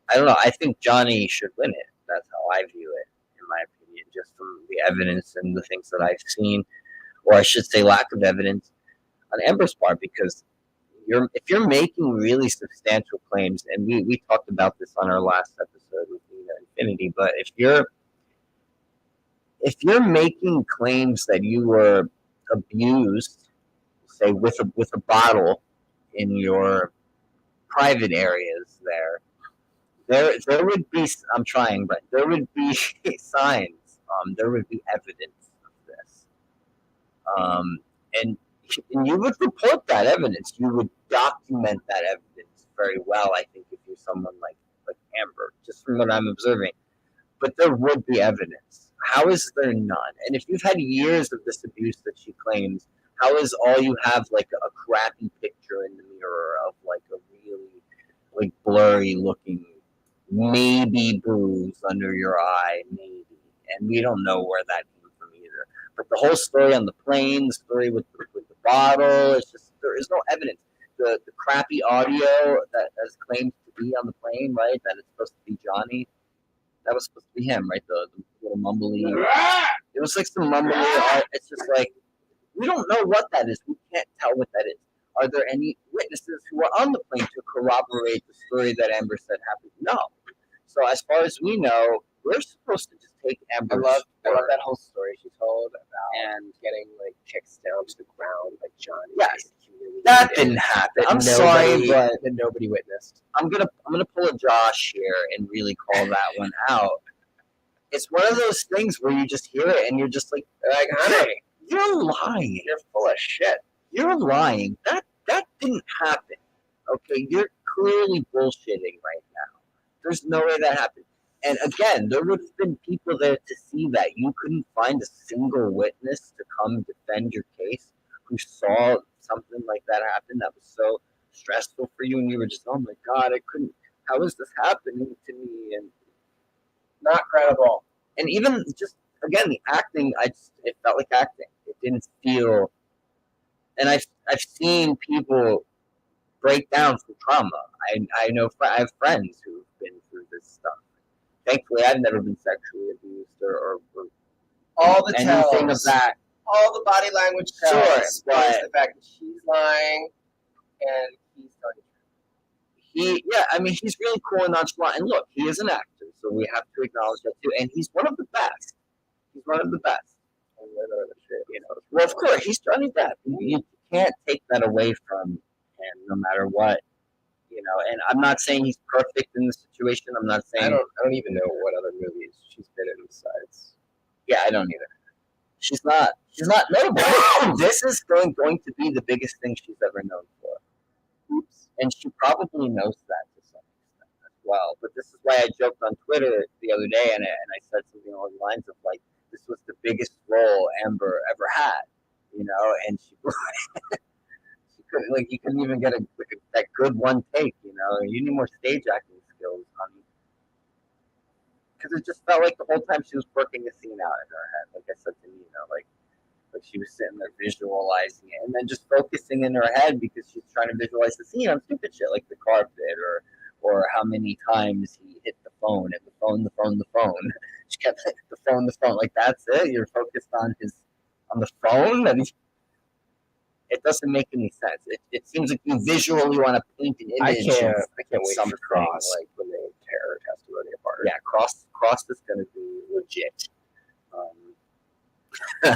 I don't know. I think Johnny should win it. That's how I view it, in my opinion, just from the evidence and the things that I've seen, or I should say lack of evidence on Amber's part, because if you're making really substantial claims, and we talked about this on our last episode with Infinity, but if you're making claims that you were abused, say with a bottle in your private areas, there would be, I'm trying, but there would be signs, there would be evidence of this, and you would report that evidence. You would document that evidence very well, I think, if you're someone like Amber, just from what I'm observing. But there would be evidence. How is there none? And if you've had years of this abuse that she claims, how is all you have like a crappy picture in the mirror of like a really blurry looking maybe bruise under your eye, maybe, and we don't know where that came from either. But the whole story on the plane, the story with the bottle, it's just there is no evidence. The crappy audio that is claimed to be on the plane, right? That it's supposed to be Johnny. That was supposed to be him, right? The little mumbly. It was like some mumbly. It's just like we don't know what that is. We can't tell what that is. Are there any witnesses who were on the plane to corroborate the story that Amber said happened? No. So as far as we know, we're supposed to just take Amber's I love word. that whole story she told about getting like kicks down to the ground like Johnny. Yes. That didn't happen. I'm sorry, but that nobody witnessed. I'm gonna pull a Josh here and really call that one out. It's one of those things where you just hear it and you're just like, honey, you're lying. you're full of shit. You're lying. That didn't happen. Okay, you're clearly bullshitting right now. There's no way that happened. And again, there would have been people there to see that. You couldn't find a single witness to come defend your case who saw something like that happen that was so stressful for you, and you were just, oh my God, I couldn't. How is this happening to me? And Not credible. and even just again the acting, it felt like acting. It didn't feel. And I've seen people break down from trauma. I know I have friends who've been through this stuff. Thankfully, I've never been sexually abused or All the anything tells, of that. all the body language tells, Sure, but the fact that she's lying and he's telling the truth. He's really cool and nonchalant. And look, he is an actor, so we have to acknowledge that too. And he's one of the best. He's one of the best. You know, well, of course, he's Johnny Depp. You can't take that away from him, no matter what. You know, and I'm not saying he's perfect in this situation. I'm not saying I don't even know what other movies she's been in besides. Yeah, I don't either. She's not notable. This is going to be the biggest thing she's ever known for. Oops. And she probably knows that to some extent as well. But this is why I joked on Twitter the other day, and I said something along the lines of like, this was the biggest role Amber ever had, you know, and she couldn't, like, you couldn't even get that good one take, you know. You need more stage acting skills, honey. Because it just felt like the whole time she was working the scene out in her head, like I said to me, you know, like she was sitting there visualizing it and then just focusing in her head because she's trying to visualize the scene on stupid shit like the carpet or how many times he hit the phone and the phone. She kept hitting the phone. Like, that's it? You're focused on the phone? And it doesn't make any sense. It seems like you visually want to paint an image. I can't wait something for Cross, like when they tear her testimony apart. Yeah, Cross is going to be legit.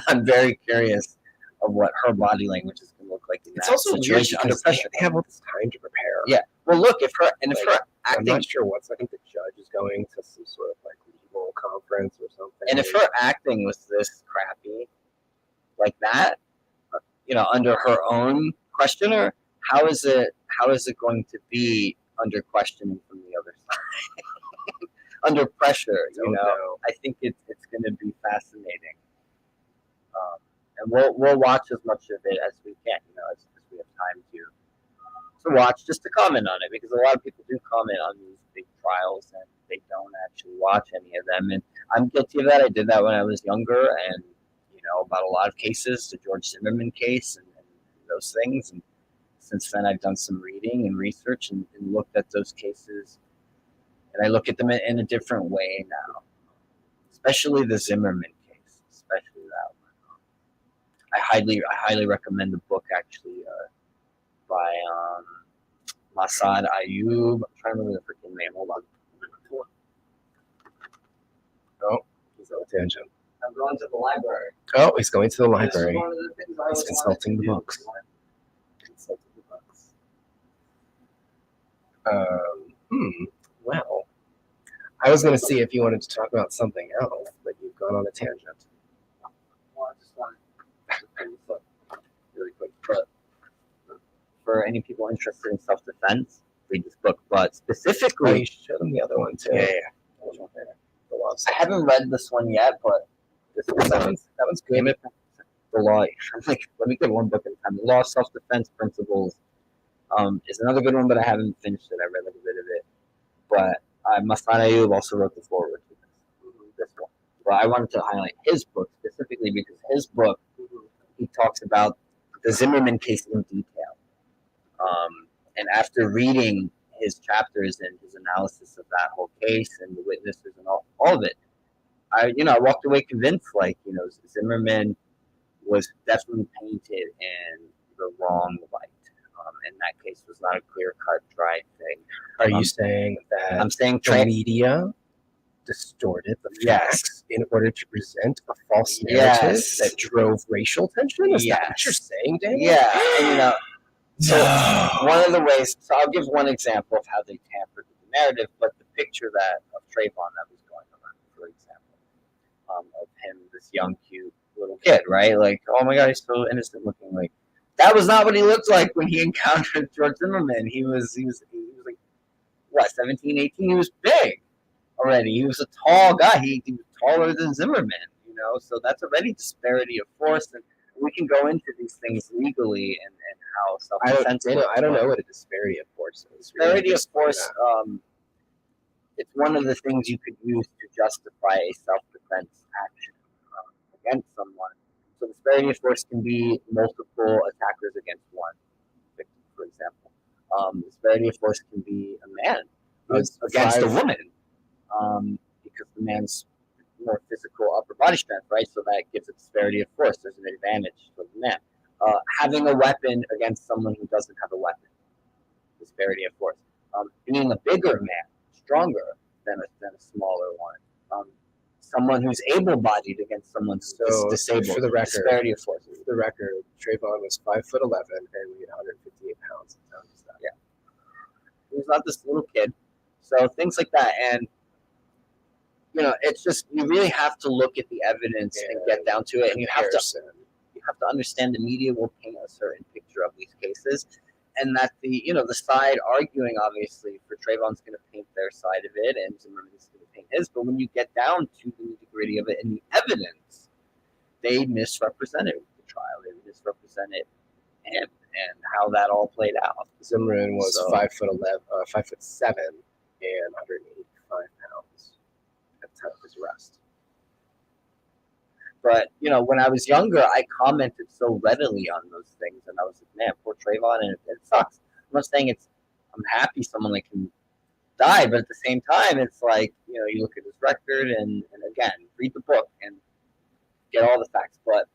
I'm very curious of what her body language is going to look like in that situation under pressure. They have all this time to prepare. Yeah. Well, look, if her I'm acting, not sure what's. I think the judge is going to some sort of like legal conference or something. and if her acting was this crappy, like that, you know, under her own questioner, how is it going to be under questioning from the other side? Under pressure, you know? I think it's going to be fascinating. And we'll watch as much of it as we can, you know, as we have time to watch, just to comment on it, because a lot of people do comment on these big trials and they don't actually watch any of them. And I'm guilty of that. I did that when I was younger, and you know, about a lot of cases, the George Zimmerman case and those things. And since then, I've done some reading and research and looked at those cases, and I look at them in a different way now, especially the Zimmerman case, especially that one. I highly recommend the book, actually, by Masad Ayub. I'm trying to remember the freaking name. Hold on. Oh, he's on a tangent. I'm going to the library. Oh, he's going to the library. One of the things I He's always consulting the wanted to books. do. Consulting the books. Well, I was going to see if you wanted to talk about something else, but you've gone on a tangent. Well, I just wanted to really quick, but for any people interested in self-defense, read this book. But Oh, specifically, you should show them the other one too. Yeah. Which one there? The law of I haven't read this one yet, but that one's good. The law. I'm like, let me get one book at a time. The Law of Self-Defense Principles is another good one, but I haven't finished it. I read a bit of it, but Masad Ayub also wrote the foreword to this one. Well, I wanted to highlight his book specifically because his book, he talks about the Zimmerman case in detail. And after reading his chapters and his analysis of that whole case and the witnesses and all of it, I walked away convinced, Zimmerman was definitely painted in the wrong light. And that case was not a clear-cut, dry thing. Are you saying that I'm saying the media distorted the facts in order to present a false narrative that drove racial tension? Is that what you're saying, Dan? Yeah, and so one of the ways, so I'll give one example of how they tampered with the narrative, but the picture of Trayvon that was going around, for example, of him, this young, cute little kid, right? Like, oh my God, he's so innocent looking. Like, that was not what he looked like when he encountered George Zimmerman. He was like, what, 17, 18? He was big already. He was a tall guy. He was taller than Zimmerman, so that's already disparity of force. And we can go into these things legally and how self-defense works. I don't know what a disparity of force is. Disparity of force, it's one of the things you could use to justify a self-defense action against someone. So disparity of force can be multiple attackers against one victim, for example. Disparity of force can be a man against a woman, because the man's more physical upper body strength, right? So that gives a disparity of force. There's an advantage for the man. Having a weapon against someone who doesn't have a weapon, disparity of force. Being a bigger man, stronger than a smaller one. Someone who's able-bodied against someone who's disabled. For the record, disparity of force. For the record, Trayvon was 5'11" and weighed 158 pounds. Yeah, he was not this little kid. So things like that, and it's just you really have to look at the evidence and get down to it, and you have to understand the media will paint a certain picture of these cases, and that the side arguing obviously for Trayvon's going to paint their side of it, and Zimmerman's going to paint his. But when you get down to the nitty-gritty of it and the evidence, they misrepresented the trial. They misrepresented him and how that all played out. Zimmerman was 5'7" and 185 pounds at the time of his arrest. But, when I was younger, I commented so readily on those things, and I was like, man, poor Trayvon, and it sucks. I'm not saying I'm happy someone like him died, but at the same time, it's like, you look at his record, and again, read the book and get all the facts. But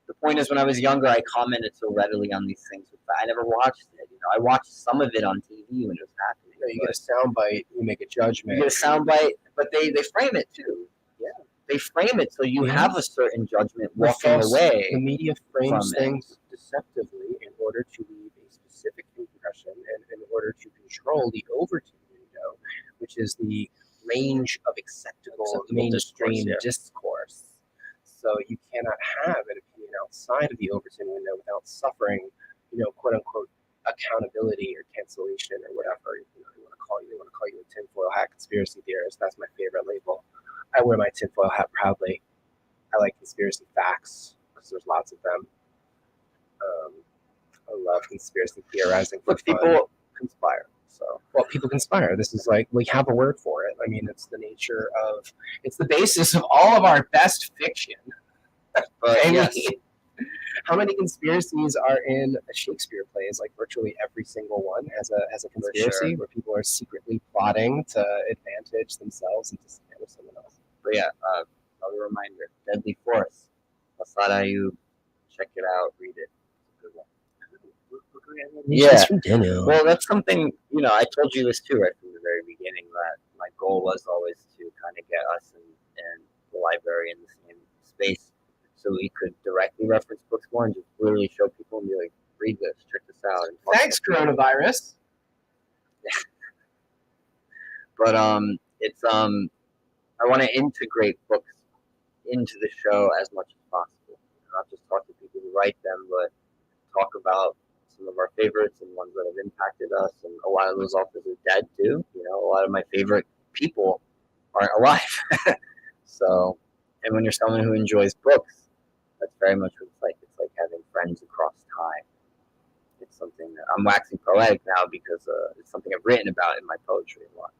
the point is, when I was younger, I commented so readily on these things. I never watched it. I watched some of it on TV when it was happening. You get a soundbite, you make a judgment. You get a soundbite, but they frame it too. Yeah. They frame it so you have a certain judgment walking away. The media frames things deceptively in order to leave a specific impression and in order to control the overtone window, which is the range of acceptable mainstream discourse. So you cannot have an opinion outside of the overtone window without suffering, quote unquote, accountability or cancellation or whatever they want to call you. They want to call you a tinfoil hat conspiracy theorist. That's my favorite label. I wear my tinfoil hat proudly. I like conspiracy facts because there's lots of them. I love conspiracy theorizing. But people conspire. People conspire. This is like, we have a word for it. I mean, it's the nature of, it's the basis of all of our best fiction. But yes. How many conspiracies are in Shakespeare plays? Like virtually every single one has a conspiracy where people are secretly plotting to advantage themselves and to stand with someone else. But yeah, another reminder: Deadly Force. Masada, check it out, read it. It's a good one. Yeah. Well, that's something I told you this too right from the very beginning. That my goal was always to kind of get us and the library in the same space, so we could directly reference books more and just literally show people and be like, read this, check this out. And thanks, coronavirus. But it's I want to integrate books into the show as much as possible. Not just talk to people who write them, but talk about some of our favorites and ones that have impacted us. And a lot of those authors are dead too. A lot of my favorite people aren't alive. So, and when you're someone who enjoys books, that's very much what it's like. It's like having friends across time. It's something that I'm waxing poetic now because it's something I've written about in my poetry a lot.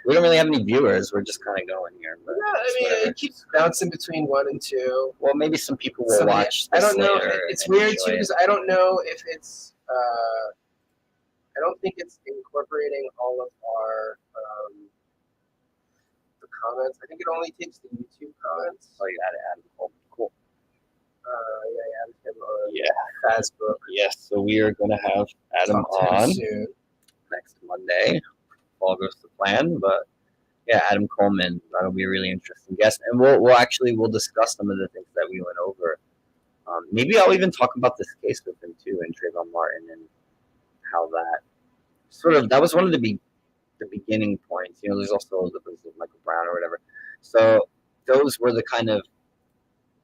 We don't really have any viewers. We're just kind of going here. But Yeah, I mean, whatever. it keeps bouncing between 1 and 2. Well, maybe some people will Somebody- watch I this don't know. later It's and weird enjoy too it. because I don't know if it's. I don't think it's incorporating all of our the comments. I think it only takes the YouTube comments. Oh, you got it, Adam. Cool. Yeah, I added him on Yeah. Facebook. Yes. So we are going to have Adam Talk to him on soon. next Monday. If all goes to plan, but yeah, Adam Coleman. That'll be a really interesting guest, and we'll discuss some of the things that we went over. Maybe I'll even talk about this case with him too, and Trayvon Martin, and how that was one of the beginning points. You know, there's also the case of Michael Brown or whatever. So those were the kind of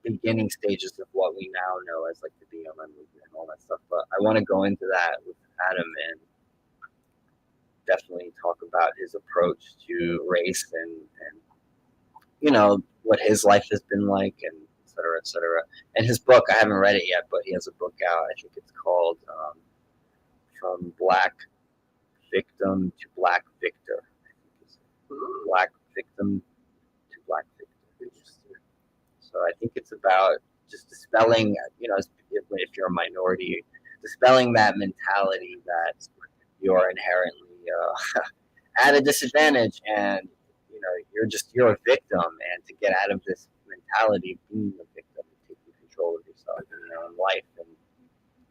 beginning stages of what we now know as like the BLM movement and all that stuff. But I want to go into that with Adam and definitely talk about his approach to race and you know what his life has been like and et cetera, et cetera. And his book, I haven't read it yet, but he has a book out. I think it's called From Black Victim to Black Victor. Black Victim to Black Victor. Interesting. So I think it's about just dispelling, you know, if you're a minority, dispelling that mentality that you're inherently at a disadvantage and, you know, you're a victim, and to get out of this mentality of being a victim and taking control of yourself and your own life, and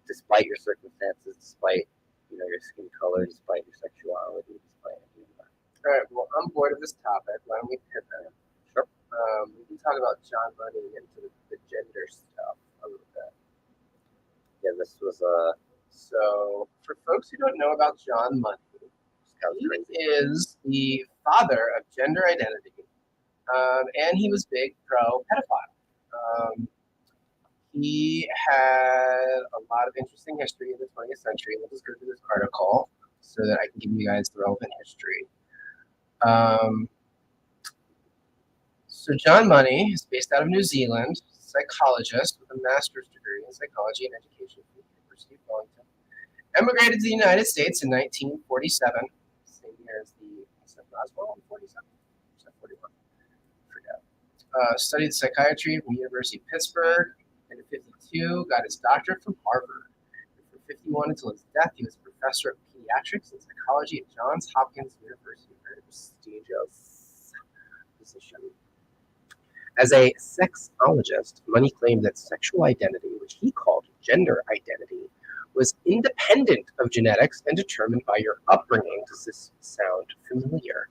despite your circumstances, despite, you know, your skin color, despite your sexuality, despite any of that. All right. Well, I'm bored of this topic. Why don't we pivot? Sure. We can talk about John Money and the gender stuff a little bit. Yeah, this was So, for folks who don't know about John Money, he is the father of gender identity, and he was big pro-pedophile. He had a lot of interesting history in the 20th century. We'll just go through this article so that I can give you guys the relevant history. So John Money is based out of New Zealand, psychologist with a master's degree in psychology and education from the University of Wellington. Emigrated to the United States in 1947, same year as the Roswell, 47, 41, forget. Studied psychiatry at the University of Pittsburgh. In 1952, got his doctorate from Harvard. And from 1951 until his death, he was a professor of pediatrics and psychology at Johns Hopkins University, very prestigious position. As a sexologist, Money claimed that sexual identity, which he called gender identity, was independent of genetics and determined by your upbringing. Does this sound familiar?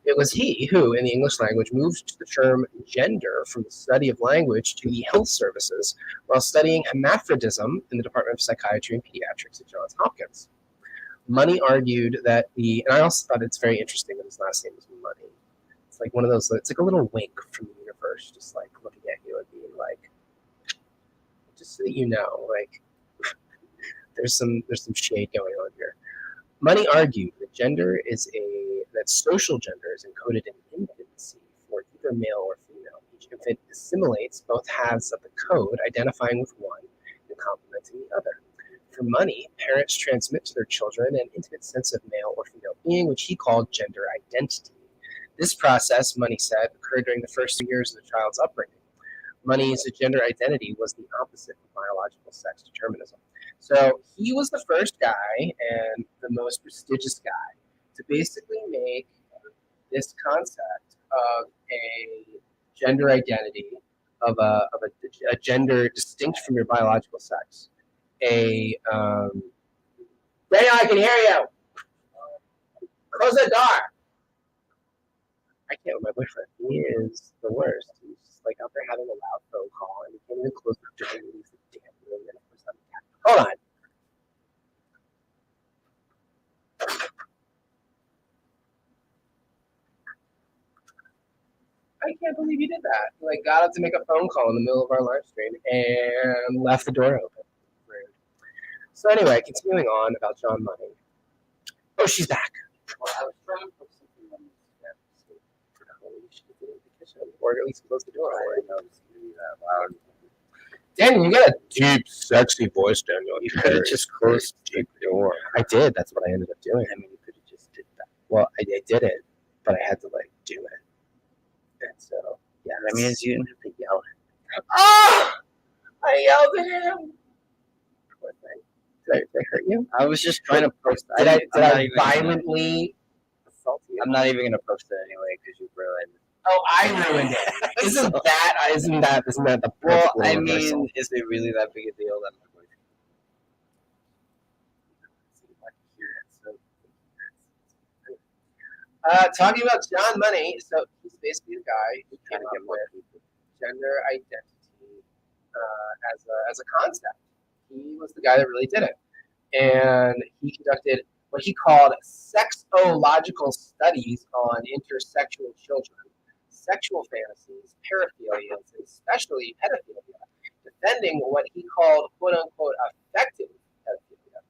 It was he who, in the English language, moved the term gender from the study of language to the health services while studying hermaphrodism in the Department of Psychiatry and Pediatrics at Johns Hopkins. Money argued that and I also thought it's very interesting that his last name was Money. It's like one of those, it's like a little wink from the universe, just like looking at you and being like, just so that you know, like, there's some shade going on here. Money argued that that social gender is encoded in infancy for either male or female. Each infant assimilates both halves of the code, identifying with one and complementing the other. For Money, parents transmit to their children an intimate sense of male or female being, which he called gender identity. This process, Money said, occurred during the first 2 years of the child's upbringing. Money's gender identity was the opposite of biological sex determinism. So he was the first guy and the most prestigious guy to basically make this concept of a gender identity, of a gender distinct from your biological sex. Daniel, I can hear you. Close the door. I can't with my boyfriend. He is the worst. He's just like out there having a loud phone call, and he can't even close the door. And he's the damn room. Hold on. I can't believe you did that. He like got up to make a phone call in the middle of our live stream and left the door open. Rude. So anyway, continuing on about John Money. Oh, she's back. Well, I was trying to put something on the kitchen, or at least close the door. I know it's gonna be that loud. Daniel, you got a deep, sexy voice, Daniel. You could have just closed the door. I did. That's what I ended up doing. I mean, you could have just did that. Well, I did it, but I had to like do it. And so yeah, That means you didn't have to yell. ah, I yelled at him. Poor thing. Did I hurt you? I was just trying to post. Did I'm I not even violently assault you? I'm not even gonna post it anyway because you ruined. Oh, I ruined it. Isn't that the Well, perfect I little reversal? mean, is it really that big a deal? That my voice? Talking about John Money, so he's basically the guy who came up with gender identity as a concept. He was the guy that really did it, and he conducted what he called sexological studies on intersexual children, sexual fantasies, paraphilias, and especially pedophilia, defending what he called "quote-unquote" effective pedophilia.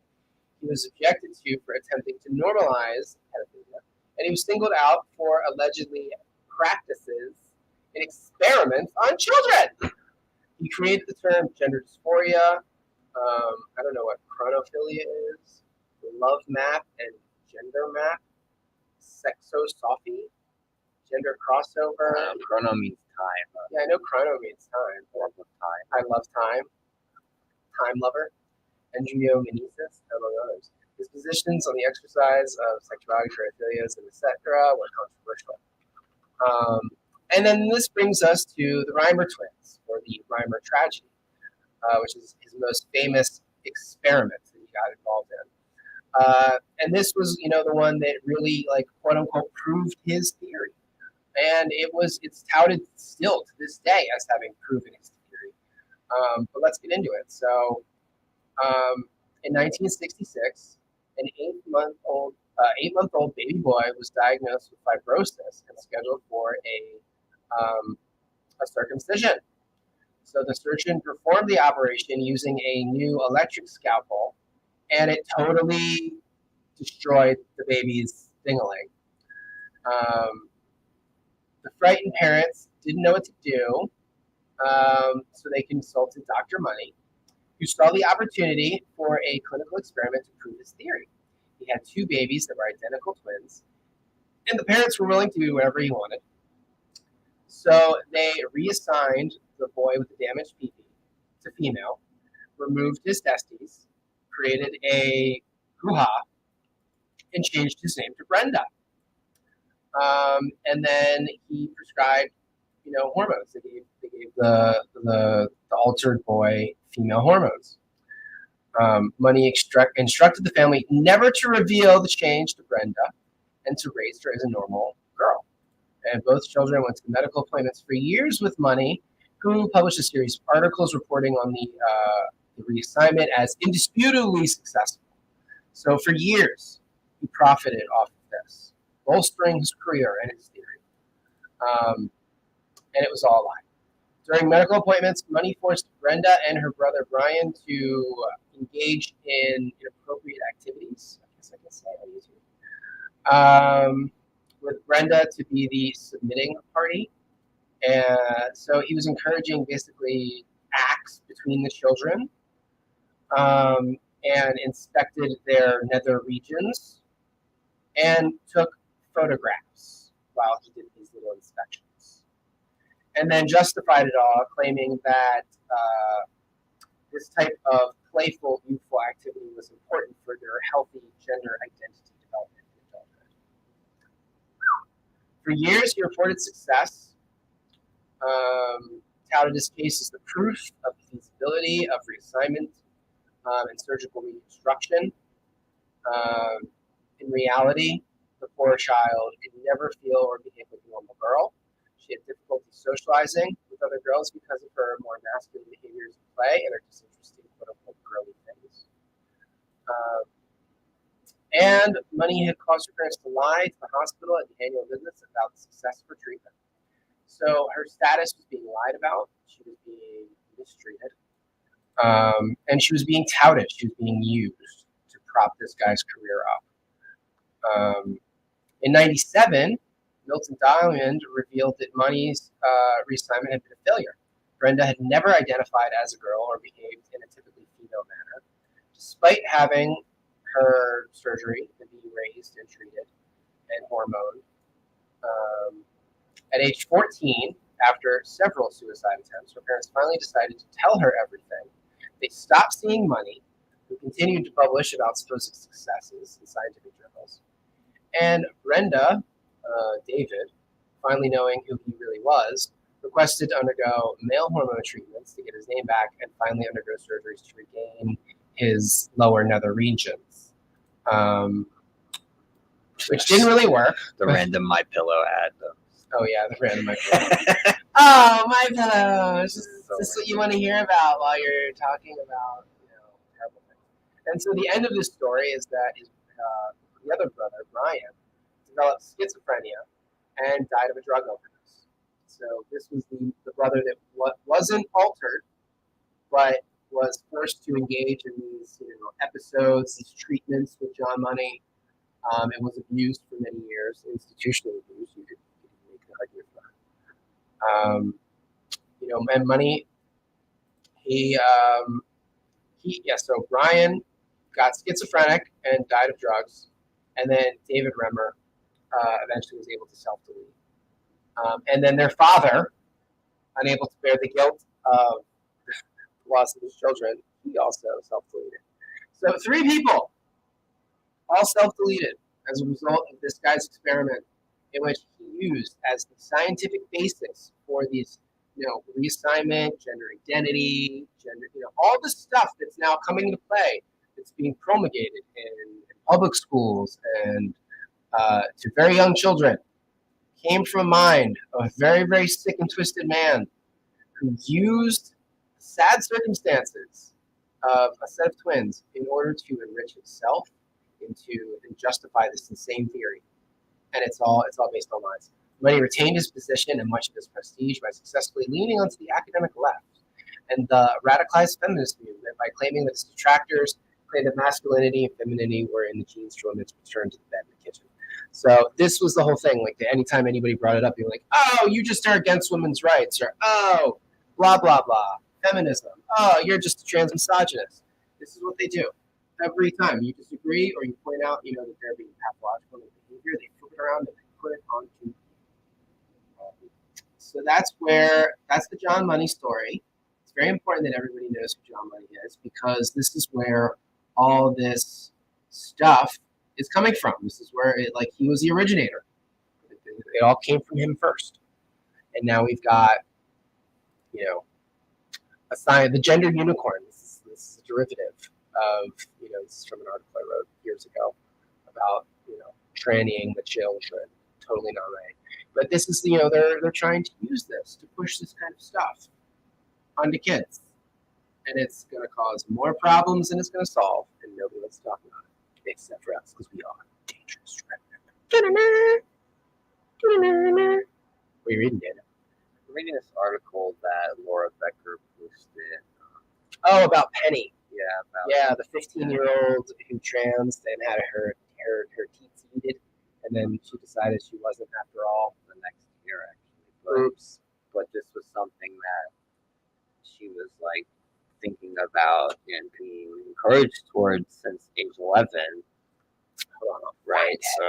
He was objected to for attempting to normalize pedophilia, and he was singled out for allegedly practices and experiments on children. He created the term gender dysphoria. I don't know what chronophilia is, love map and gender map, sexosophy, gender crossover. Chrono means time. Yeah, I know chrono means time. I love time. Time lover. Andriomenesis, among others. His positions on the exercise of sexuality, paraphilias, and etc. were controversial. And then this brings us to the Reimer twins, or the Reimer tragedy, which is his most famous experiment that he got involved in. And this was, the one that really, like, quote unquote, proved his theory. And it's touted still to this day as having proven his theory. But let's get into it. So, in 1966, an 8-month-old baby boy was diagnosed with fibrosis and scheduled for a circumcision. So the surgeon performed the operation using a new electric scalpel, and it totally destroyed the baby's ding-a-ling. The frightened parents didn't know what to do, so they consulted Dr. Money, who saw the opportunity for a clinical experiment to prove his theory. He had 2 babies that were identical twins, and the parents were willing to do whatever he wanted. So they reassigned the boy with the damaged PP to female, removed his testes, created a hoo-ha, and changed his name to Brenda. And then he prescribed, hormones. They gave the altered boy female hormones. Money instructed the family never to reveal the change to Brenda and to raise her as a normal girl. And both children went to medical appointments for years with Money, who published a series of articles reporting on the reassignment as indisputably successful. So for years, he profited off of this, bolstering his career and his theory. And it was all a lie. During medical appointments, Money forced Brenda and her brother Brian to engage in inappropriate activities. I guess I can say on YouTube. With Brenda to be the submitting party. And so he was encouraging basically acts between the children, and inspected their nether regions and took photographs while he did these little inspections. And then justified it all, claiming that this type of playful, youthful activity was important for their healthy gender identity development in adulthood. For years, he reported success, touted his case as the proof of the feasibility of reassignment and surgical reconstruction. In reality, the poor child could never feel or behave like a normal girl. She had difficulty socializing with other girls because of her more masculine behaviors in play and her disinterested, quote-unquote, girly things. And Money had caused her parents to lie to the hospital at the annual visits about the success of her treatment. So her status was being lied about. She was being mistreated. And she was being touted. She was being used to prop this guy's career up. In 1997, Milton Diamond revealed that Money's reassignment had been a failure. Brenda had never identified as a girl or behaved in a typically female manner, despite having her surgery and being raised and treated and hormoned. At age 14, after several suicide attempts, her parents finally decided to tell her everything. They stopped seeing Money, who continued to publish about supposed successes in scientific journals. And Brenda, David, finally knowing who he really was, requested to undergo male hormone treatments to get his name back and finally undergo surgeries to regain his lower nether regions. Which didn't really work. The random My Pillow ad, though. Oh yeah, the random My Pillow. Oh, My Pillow. Is this what you want to hear about while you're talking about, terrible things? And so the end of this story is that the other brother, Brian, developed schizophrenia and died of a drug overdose. So this was the brother that wasn't altered, but was forced to engage in these episodes, these treatments with John Money. It was abused for many years, institutionally abused. You could make the argument for that. And Money, so Brian got schizophrenic and died of drugs, and then David Remmer eventually was able to self-delete. And then their father, unable to bear the guilt of the loss of his children, he also self-deleted. So 3 people all self-deleted as a result of this guy's experiment, in which he used as the scientific basis for these, reassignment, gender identity, all the stuff that's now coming into play, that's being promulgated in public schools and to very young children, came from a mind of a very, very sick and twisted man who used sad circumstances of a set of twins in order to enrich himself and justify this insane theory. And it's all based on lies. Money retained his position and much of his prestige by successfully leaning onto the academic left and the radicalized feminist movement by claiming that his detractors claimed that masculinity and femininity were in the genes to women's return to the bed in the kitchen. So this was the whole thing. Like, anytime anybody brought it up, they were like, "Oh, you just are against women's rights," or "Oh, blah blah blah, feminism. Oh, you're just a trans misogynist." This is what they do every time you disagree or you point out, that they're being pathological in behavior. They flip it around and they put it onto. So that's the John Money story. It's very important that everybody knows who John Money is, because this is where all this stuff is coming from. This is where he was the originator. It all came from him first. And now we've got, the gender unicorn. This is a derivative of, this is from an article I wrote years ago about, trannying the children, totally not right. But this is, they're trying to use this to push this kind of stuff onto kids. And it's going to cause more problems than it's going to solve. And nobody wants to talk about it, except for us, because we are dangerous. What are you reading, Dana? I'm reading this article that Laura Becker posted. Oh, about Penny. Yeah, the 15-year-old who trans and had her teeth seeded, and then she decided she wasn't after all the next year, actually. Oops. But this was something that she was thinking about and being encouraged towards since age 11. Right, so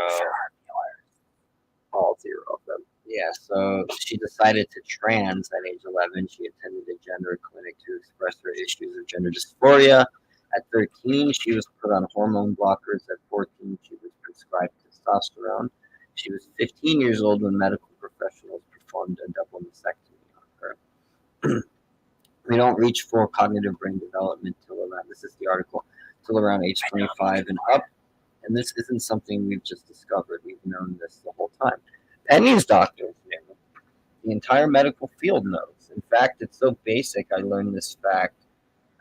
all 0 of them. Yeah, so she decided to trans at age 11. She attended a gender clinic to express her issues of gender dysphoria. At 13, she was put on hormone blockers. At 14, she was prescribed testosterone. She was 15 years old when medical professionals performed a double mastectomy on her. We don't reach full cognitive brain development till around, this is the article, till around age 25 and up. And this isn't something we've just discovered. We've known this the whole time. Penny's doctors knew. The entire medical field knows. In fact, it's so basic, I learned this fact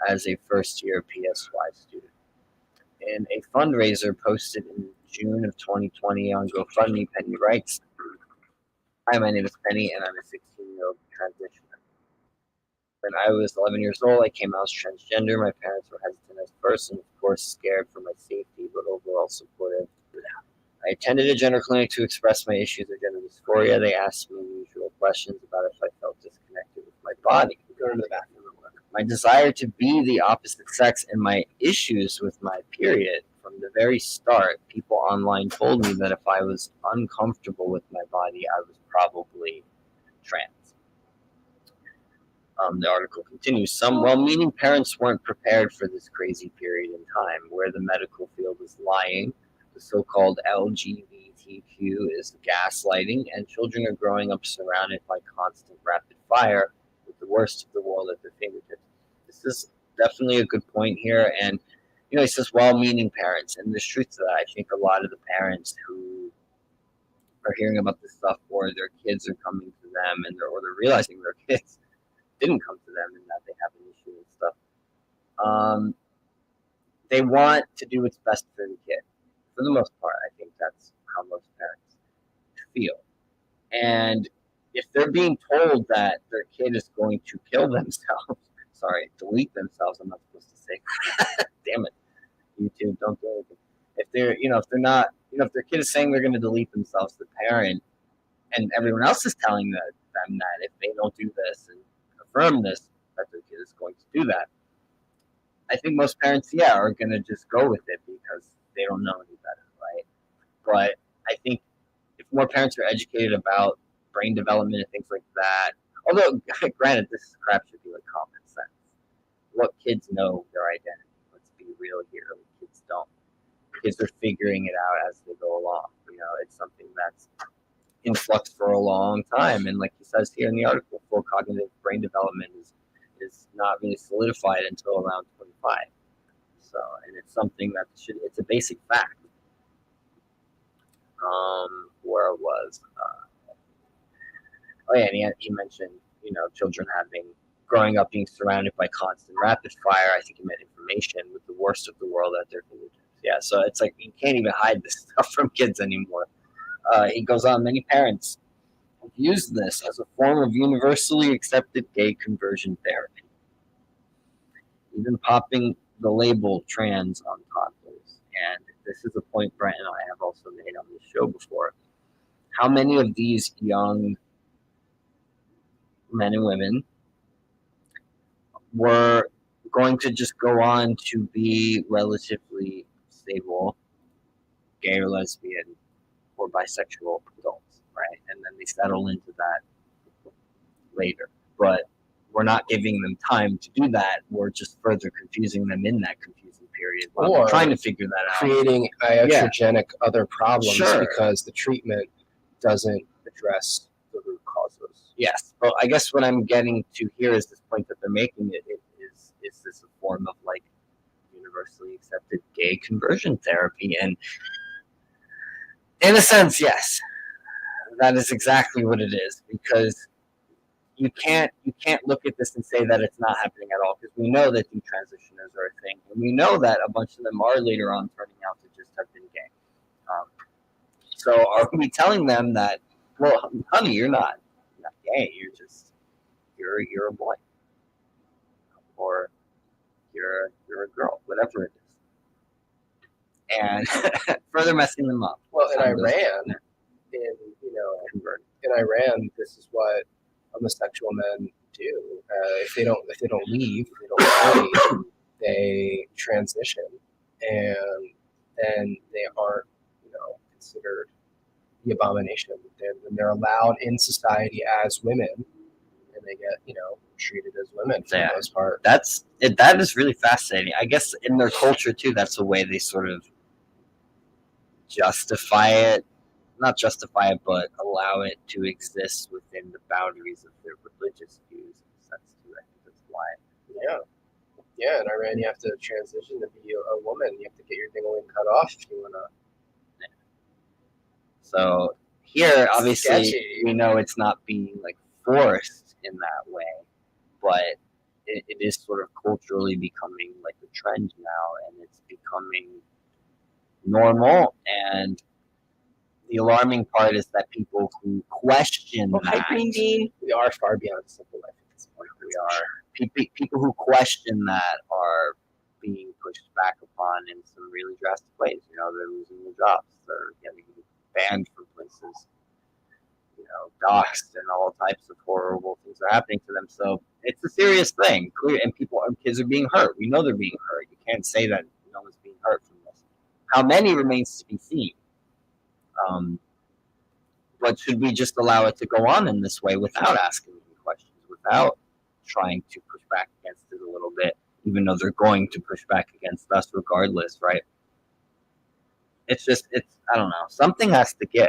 as a first-year PSY student. In a fundraiser posted in June of 2020 on GoFundMe, Penny writes, "Hi, my name is Penny, and I'm a 16-year-old transitioner. When I was 11 years old, I came out as transgender. My parents were hesitant at first and, of course, scared for my safety, but overall supportive. I attended a gender clinic to express my issues of gender dysphoria. They asked me unusual questions about if I felt disconnected with my body. Go to the bathroom. My desire to be the opposite sex and my issues with my period from the very start, people online told me that if I was uncomfortable with my body, I was probably trans. The article continues. Some well-meaning parents weren't prepared for this crazy period in time where the medical field is lying, the so-called LGBTQ is gaslighting, and children are growing up surrounded by constant rapid fire with the worst of the world at their fingertips. This is definitely a good point here, and he says well-meaning parents, and there's truth to that. I think a lot of the parents who are hearing about this stuff, or their kids are coming to them, or they're realizing their kids didn't come to them and that they have an issue and stuff. They want to do what's best for the kid. For the most part, I think that's how most parents feel. And if they're being told that their kid is going to kill themselves, delete themselves, I'm not supposed to say, damn it, YouTube, don't do anything. If if their kid is saying they're going to delete themselves, the parent, and everyone else is telling them that if they don't do this and affirm this, that their kid is going to do that, I think most parents, are going to just go with it because they don't know any better, right? But I think if more parents are educated about brain development and things like that, although granted, this crap should be like common sense. What kids know their identity? Let's be real here. Kids don't. Kids are figuring it out as they go along. It's something that's in flux for a long time, and like he says here in the article, full cognitive brain development is not really solidified until around 25. So, and it's something that it's a basic fact. Where it was, and he mentioned, children growing up being surrounded by constant rapid fire. I think he meant information with the worst of the world at their fingertips. Yeah, so it's like you can't even hide this stuff from kids anymore. He goes on, many parents have used this as a form of universally accepted gay conversion therapy, even popping the label trans on toddlers. And this is a point Brent and I have also made on this show before. How many of these young men and women were going to just go on to be relatively stable, gay or lesbian, or bisexual adults, right? And then they settle into that later. But we're not giving them time to do that. We're just further confusing them in that confusing period while they're trying to figure that out. Creating iatrogenic other problems because the treatment doesn't address the root causes. Yes, but I guess what I'm getting to here is this point that they're making. Is this a form of like universally accepted gay conversion therapy? And in a sense, yes, that is exactly what it is, because you can't look at this and say that it's not happening at all, because we know that detransitioners are a thing, and we know that a bunch of them are later on turning out to just have been gay. So are we telling them that, well, honey, you're not gay, you're a boy, or you're a girl, whatever it is, and further messing them up. Well, in Iran, this is what homosexual men do. If they don't leave, if they don't marry, they transition, and then they aren't, considered the abomination. They're allowed in society as women, and they get, treated as women for the most part. That is really fascinating. I guess in their culture too, that's the way they sort of not justify it, but allow it to exist within the boundaries of their religious views. I think that's why. Yeah. In Iran, you have to transition to be a woman. You have to get your dingling cut off if you wanna. So here, obviously, we know it's not being like forced in that way, but it is sort of culturally becoming like a trend now, and it's becoming normal. And the alarming part is that people who question that, we are far beyond simple life at this point. We are. People who question that are being pushed back upon in some really drastic ways. They're losing their jobs. They're getting banned from places. Doxxed, and all types of horrible things are happening to them. So it's a serious thing. And kids are being hurt. We know they're being hurt. You can't say that no one's being hurt from this. How many remains to be seen. But should we just allow it to go on in this way without asking any questions, without trying to push back against it a little bit, even though they're going to push back against us regardless, right? It's I don't know. Something has to give.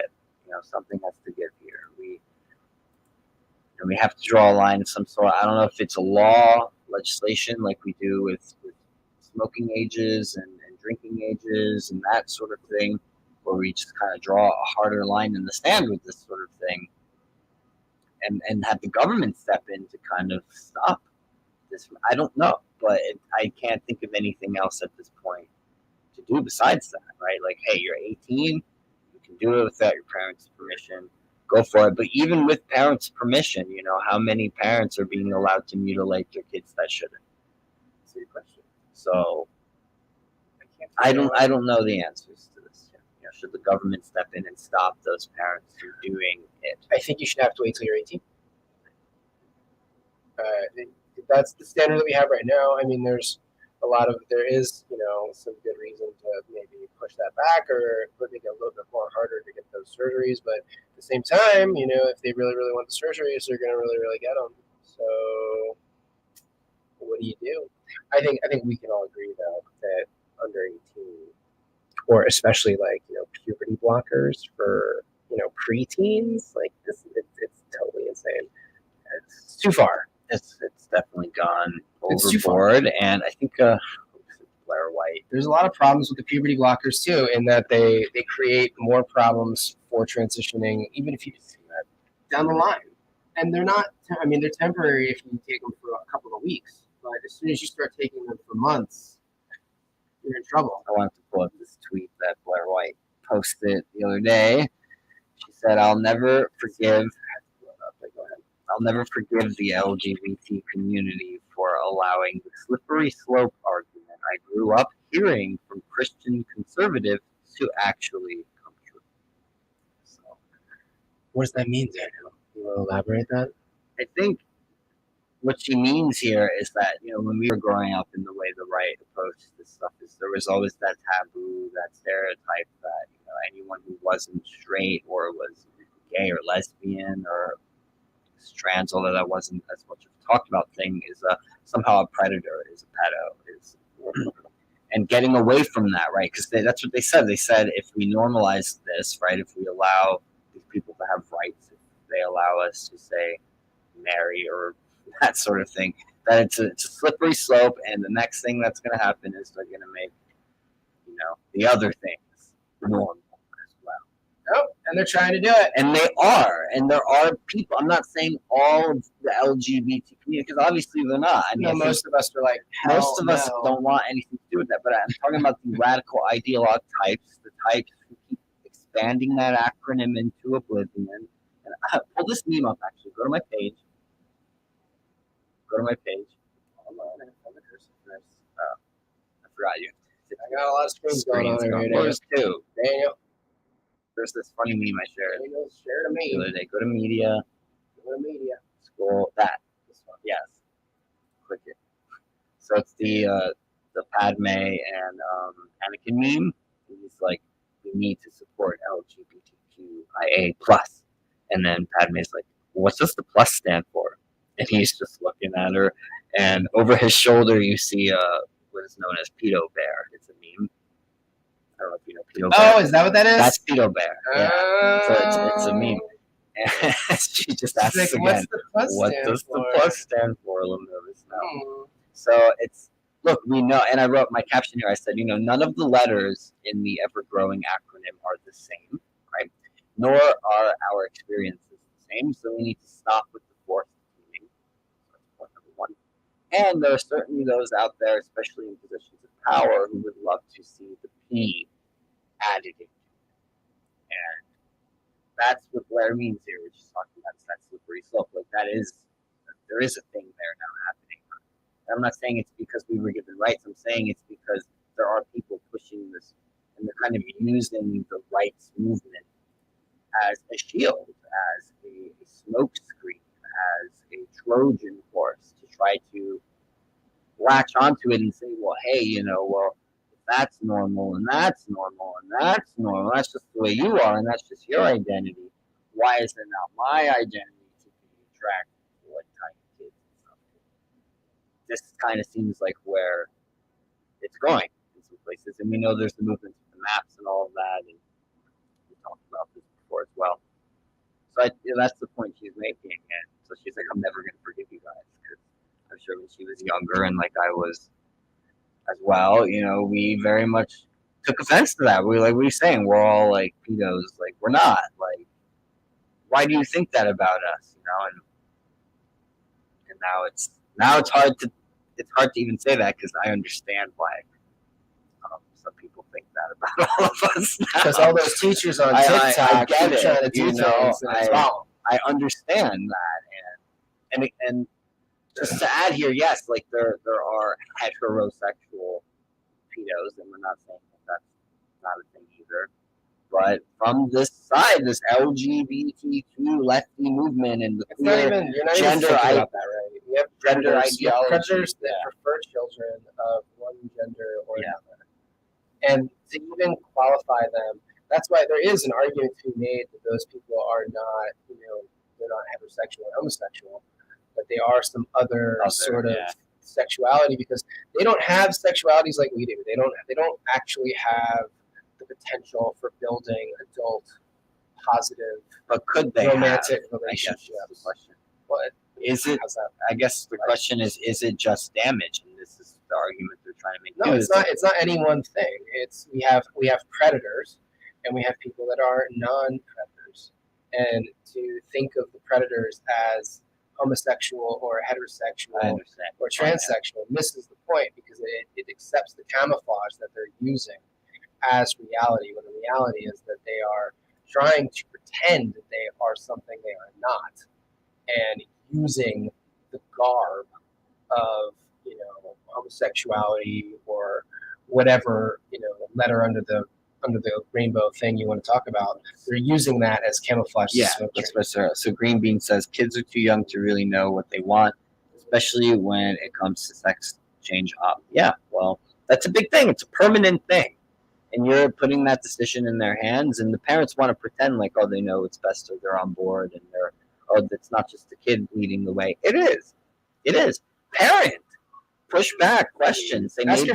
Something has to give here. We have to draw a line of some sort. I don't know if it's a law, legislation, like we do with smoking ages and drinking ages and that sort of thing, where we just kind of draw a harder line in the sand with this sort of thing, and have the government step in to kind of stop this. I don't know, but I can't think of anything else at this point to do besides that, right? Like, hey, you're 18, you can do it without your parents' permission. Go for it. But even with parents' permission, how many parents are being allowed to mutilate their kids that shouldn't? That's a good question. So I don't know the answers to this. Should the government step in and stop those parents from doing it? I think you should have to wait till you're 18. That's the standard that we have right now. I mean, there is, some good reason to maybe push that back or make it a little bit more harder to get those surgeries. But at the same time, if they really, really want the surgeries, they're going to really, really get them. So what do you do? I think we can all agree, though, that under 18, or especially puberty blockers for preteens, like this, it's totally insane. It's too far. It's definitely gone overboard, and I think Blair White. There's a lot of problems with the puberty blockers too, in that they create more problems for transitioning, even if you see that down the line. And they're not. I mean, they're temporary if you take them for a couple of weeks, but as soon as you start taking them for months, you're in trouble. I wanted to pull up this tweet that Blair White posted the other day. She said, I'll never forgive the LGBT community for allowing the slippery slope argument I grew up hearing from Christian conservatives to actually come true. So, what does that mean, Daniel? You want to elaborate that? I think what she means here is that, when we were growing up in the way the right approached this stuff, there was always that taboo, that stereotype that, anyone who wasn't straight or was gay or lesbian or trans, although that wasn't as much of a talked about thing, is somehow a predator, is a pedo, and getting away from that, right? Because that's what they said. They said if we normalize this, right, if we allow these people to have rights, if they allow us to say marry or that sort of thing, that it's a slippery slope, and the next thing that's going to happen is they're going to make the other things normal as well. Oh, and they're trying to do it. And they are. And there are people. I'm not saying all of the LGBT community, because obviously they're not. I mean, most of us are like, most of us don't want anything to do with that. But I'm talking about the radical ideologue types, the types who keep expanding that acronym into oblivion. And pull this meme up, actually. Go to my page. Hold on, I'm the cursor first. I forgot you. I got a lot of screens going on right now. There's two. Daniel. There's this funny meme I shared. Daniel, share to me. The other day. Go to media. Scroll that. This one. Yes. Click it. So it's the Padme and Anakin meme. He's like, we need to support LGBTQIA+. And then Padme's like, what's does the plus stand for? And he's just looking at her, and over his shoulder you see what is known as Pedo Bear. It's a meme. I don't know if you know Pedo Bear. Oh, is that what that is? That's Pedo Bear. Yeah. So it's a meme. And she just asks like, again, what does the plus stand for? A little nervous now. So look, we know, and I wrote my caption here. I said, none of the letters in the ever-growing acronym are the same, right? Nor are our experiences the same. So we need to stop with the forced meaning. That's point number one. And there are certainly those out there, especially in positions of power, who would love to see the P added in. And that's what Blair means here. We're just talking about that slippery slope. Like there is a thing there now happening. And I'm not saying it's because we were given rights. I'm saying it's because there are people pushing this, and they're kind of using the rights movement as a shield, as a smoke screen, as a Trojan horse to try to latch onto it and say, well, hey, it's that's normal, and that's normal, and that's normal. That's just the way you are, and that's just your identity. Why is it not my identity to be attracted to like tiny kids and stuff? This kind of seems like where it's going in some places, and we know there's the movement with the maps and all of that, and we talked about this before as well. So that's the point she's making, and so she's like, I'm never going to forgive you guys, because I'm sure when she was younger and like I was as well, we very much took offense to that. We were like, what are you saying? We're all like pedos. Like, we're not. Like, why do you think that about us? And now it's hard to even say that, because I understand why some people think that about all of us. Because all those teachers on TikTok I get it. trying to do things. I understand that, and just to add here, yes, like there are heterosexual pedos, and we're not saying that that's not a thing either. But from this side, this LGBTQ lefty movement and the queer gender about that, right? We have gender ideology, predators that prefer children of one gender or another, and to even qualify them, that's why there is an argument to be made that those people are not, they're not heterosexual or homosexual, but they are some other sort of sexuality, because they don't have sexualities like we do. They don't actually have the potential for building adult, positive, but could they romantic have, relationships? I guess is the question. What is it? I guess the question is it just damage? And this is the argument they're trying to make. No, it's not. It's not any one thing. We have predators, and we have people that are non-predators, and to think of the predators as homosexual or heterosexual or transsexual misses the point, because it accepts the camouflage that they're using as reality, when the reality is that they are trying to pretend that they are something they are not, and using the garb of homosexuality or whatever letter under the rainbow thing you want to talk about. They're using that as camouflage. Yeah, that's what so Green Bean says kids are too young to really know what they want, especially when it comes to sex change up. Yeah, well, that's a big thing. It's a permanent thing. And you're putting that decision in their hands, and the parents want to pretend like, oh, they know it's best, or they're on board, and it's not just the kid leading the way. It is. Parent, push back, question. Say, maybe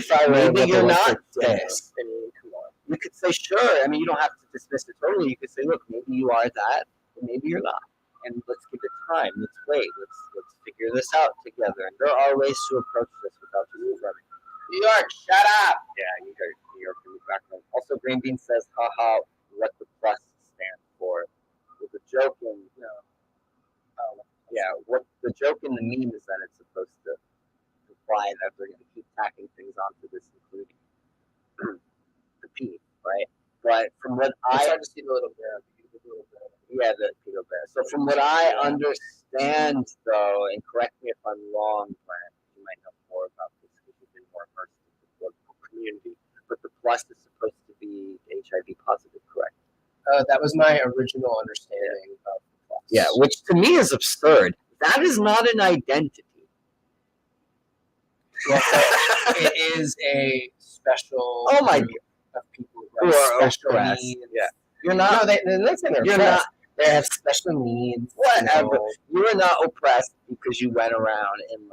you're not this. I mean, come on. You could say, sure. I mean, you don't have to dismiss it totally. You could say, look, maybe you are that, or maybe you're not. And let's give it time. Let's wait. Let's figure this out together. And there are ways to approach this without just running. New York, shut up! Yeah, New York in the background. Also, Green Bean says, haha, what the plus stands for. With the joke in, what the joke in the meme is that it's supposed to imply that they're going to keep tacking things onto this, including the P, right? But from what I started to see the little bear. Yeah, the pedo bear. So from what I understand, though, and correct me if I'm wrong, Brent, you might know more about this because you've been more immersed in the political community, but the plus is supposed to be HIV positive, correct? That was my original understanding of the plus. Yeah, which to me is absurd. That is not an identity. Well, so it is a special group of people who are special needs. Yeah. You're not. No, they're not saying they're oppressed. They have special needs. Whatever. You are not oppressed because you went around and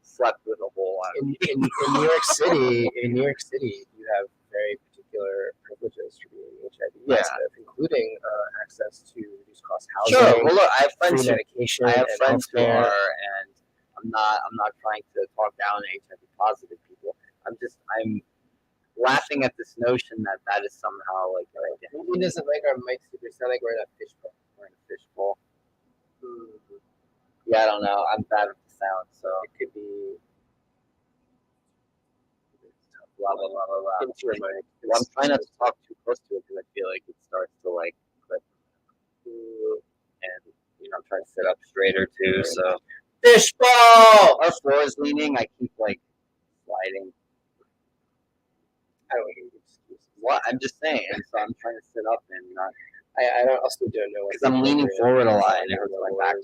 slept with a whole lot. In New York City, you have very particular privileges for being HIV positive, including access to reduced cost housing. Sure. Well, look, I have friends. Medication. I have friends who are, and I'm not trying to talk down HIV positive people. I'm laughing at this notion that is somehow It doesn't like our mics. They sound like we're in a fishbowl. Yeah, I don't know. I'm bad with the sound, so it could be. Blah blah blah blah blah. Into your mic. Well, I'm trying not to talk too close to it because I feel like it starts to clip. And I'm trying to sit up straighter too. So fishbowl. Our floor is leaning. I keep sliding. I don't hear your excuses. What? I'm just saying. And so I'm trying to sit up and not. I also don't know. Because I'm leaning forward a lot and it hurts my back.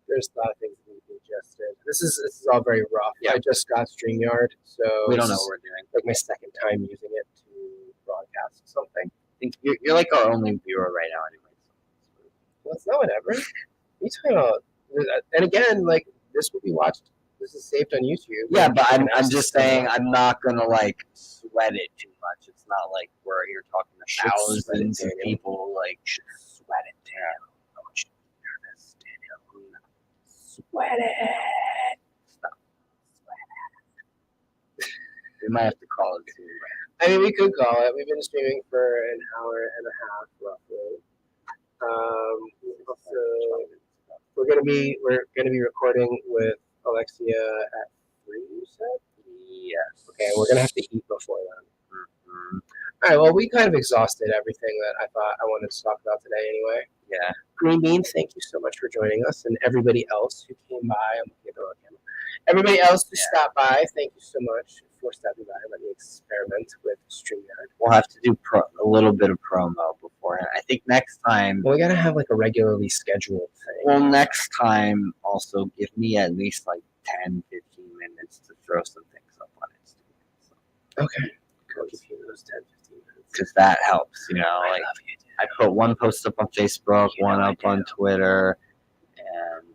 There's a lot of things that need to be adjusted. This is all very rough. Yeah. I just got StreamYard, so we don't know what we're doing. like my second time using it to broadcast something. I think you're like our only viewer right now, anyway. Well, it's not whatever. You talking about? And again, like this will be watched. This is saved on YouTube. Yeah, but I'm access just to saying that. I'm not gonna like sweat it too much. It's not like where you're talking to Should sweat it, thousands of Daniel. people. Like sweat it, Daniel. I want you to be nervous, Daniel. Sweat it. Stop. Sweat it. We might have to call it too. I mean, we could call it. We've been streaming for an hour and a half, roughly. So we're gonna be recording with Alexia at 3. You said? Yes. Okay, we're gonna have to eat before then. Mm-hmm. All right. Well, we kind of exhausted everything that I thought I wanted to talk about today, anyway. Yeah. Green Bean, thank you so much for joining us, and everybody else who came by. I'm looking at the wrong camera. Everybody else who stopped by, thank you so much for stopping by. Let me experiment with StreamYard. We'll have to do a little bit of promo beforehand. I think next time. Well, we gotta have like a regularly scheduled thing. Well, next time also give me at least like 10, 15 minutes to throw some things up on Instagram. So. Okay. I'll give you those 10, 15 minutes. Because that helps, you know. I like love you, dude. I put one post up on Facebook, You know one I up do. on Twitter, and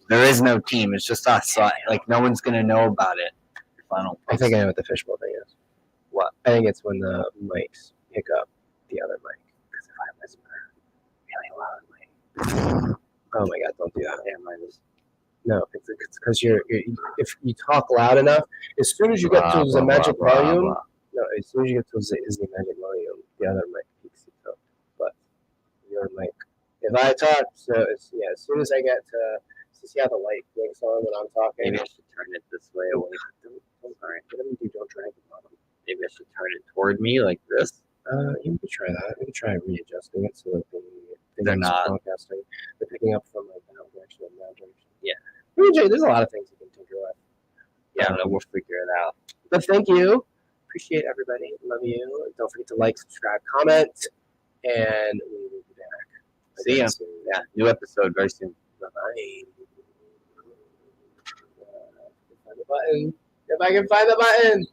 there is no team. It's just us. So like no one's gonna know about it if I don't. I think I know what the fishbowl thing is. What? I think it's when the mics pick up the other mic. Because if I whisper really loudly. Oh my god, don't do that. Damn, I just No, it's because if you talk loud enough, as soon as you get to the magic volume, no, as soon as you get to the magic volume, the other mic peaks it up. But your mic, if I talk, so it's, yeah, as soon as I get to see how the light blinks on when I'm talking. Maybe I should turn it this way away. Alright, whatever you do, don't drag the bottom. Maybe I should turn it toward me like this. You could try that. We could try readjusting it so that They're not. Broadcasting. They're picking up from like that direction and that direction. Yeah. There's a lot of things you can tinker with. Yeah, no, we'll figure it out. But thank you. Appreciate everybody. Love you. Don't forget to like, subscribe, comment, and we will be back. See ya. Soon. Yeah, new episode very soon. Bye-bye. Find the button. If I can find the button.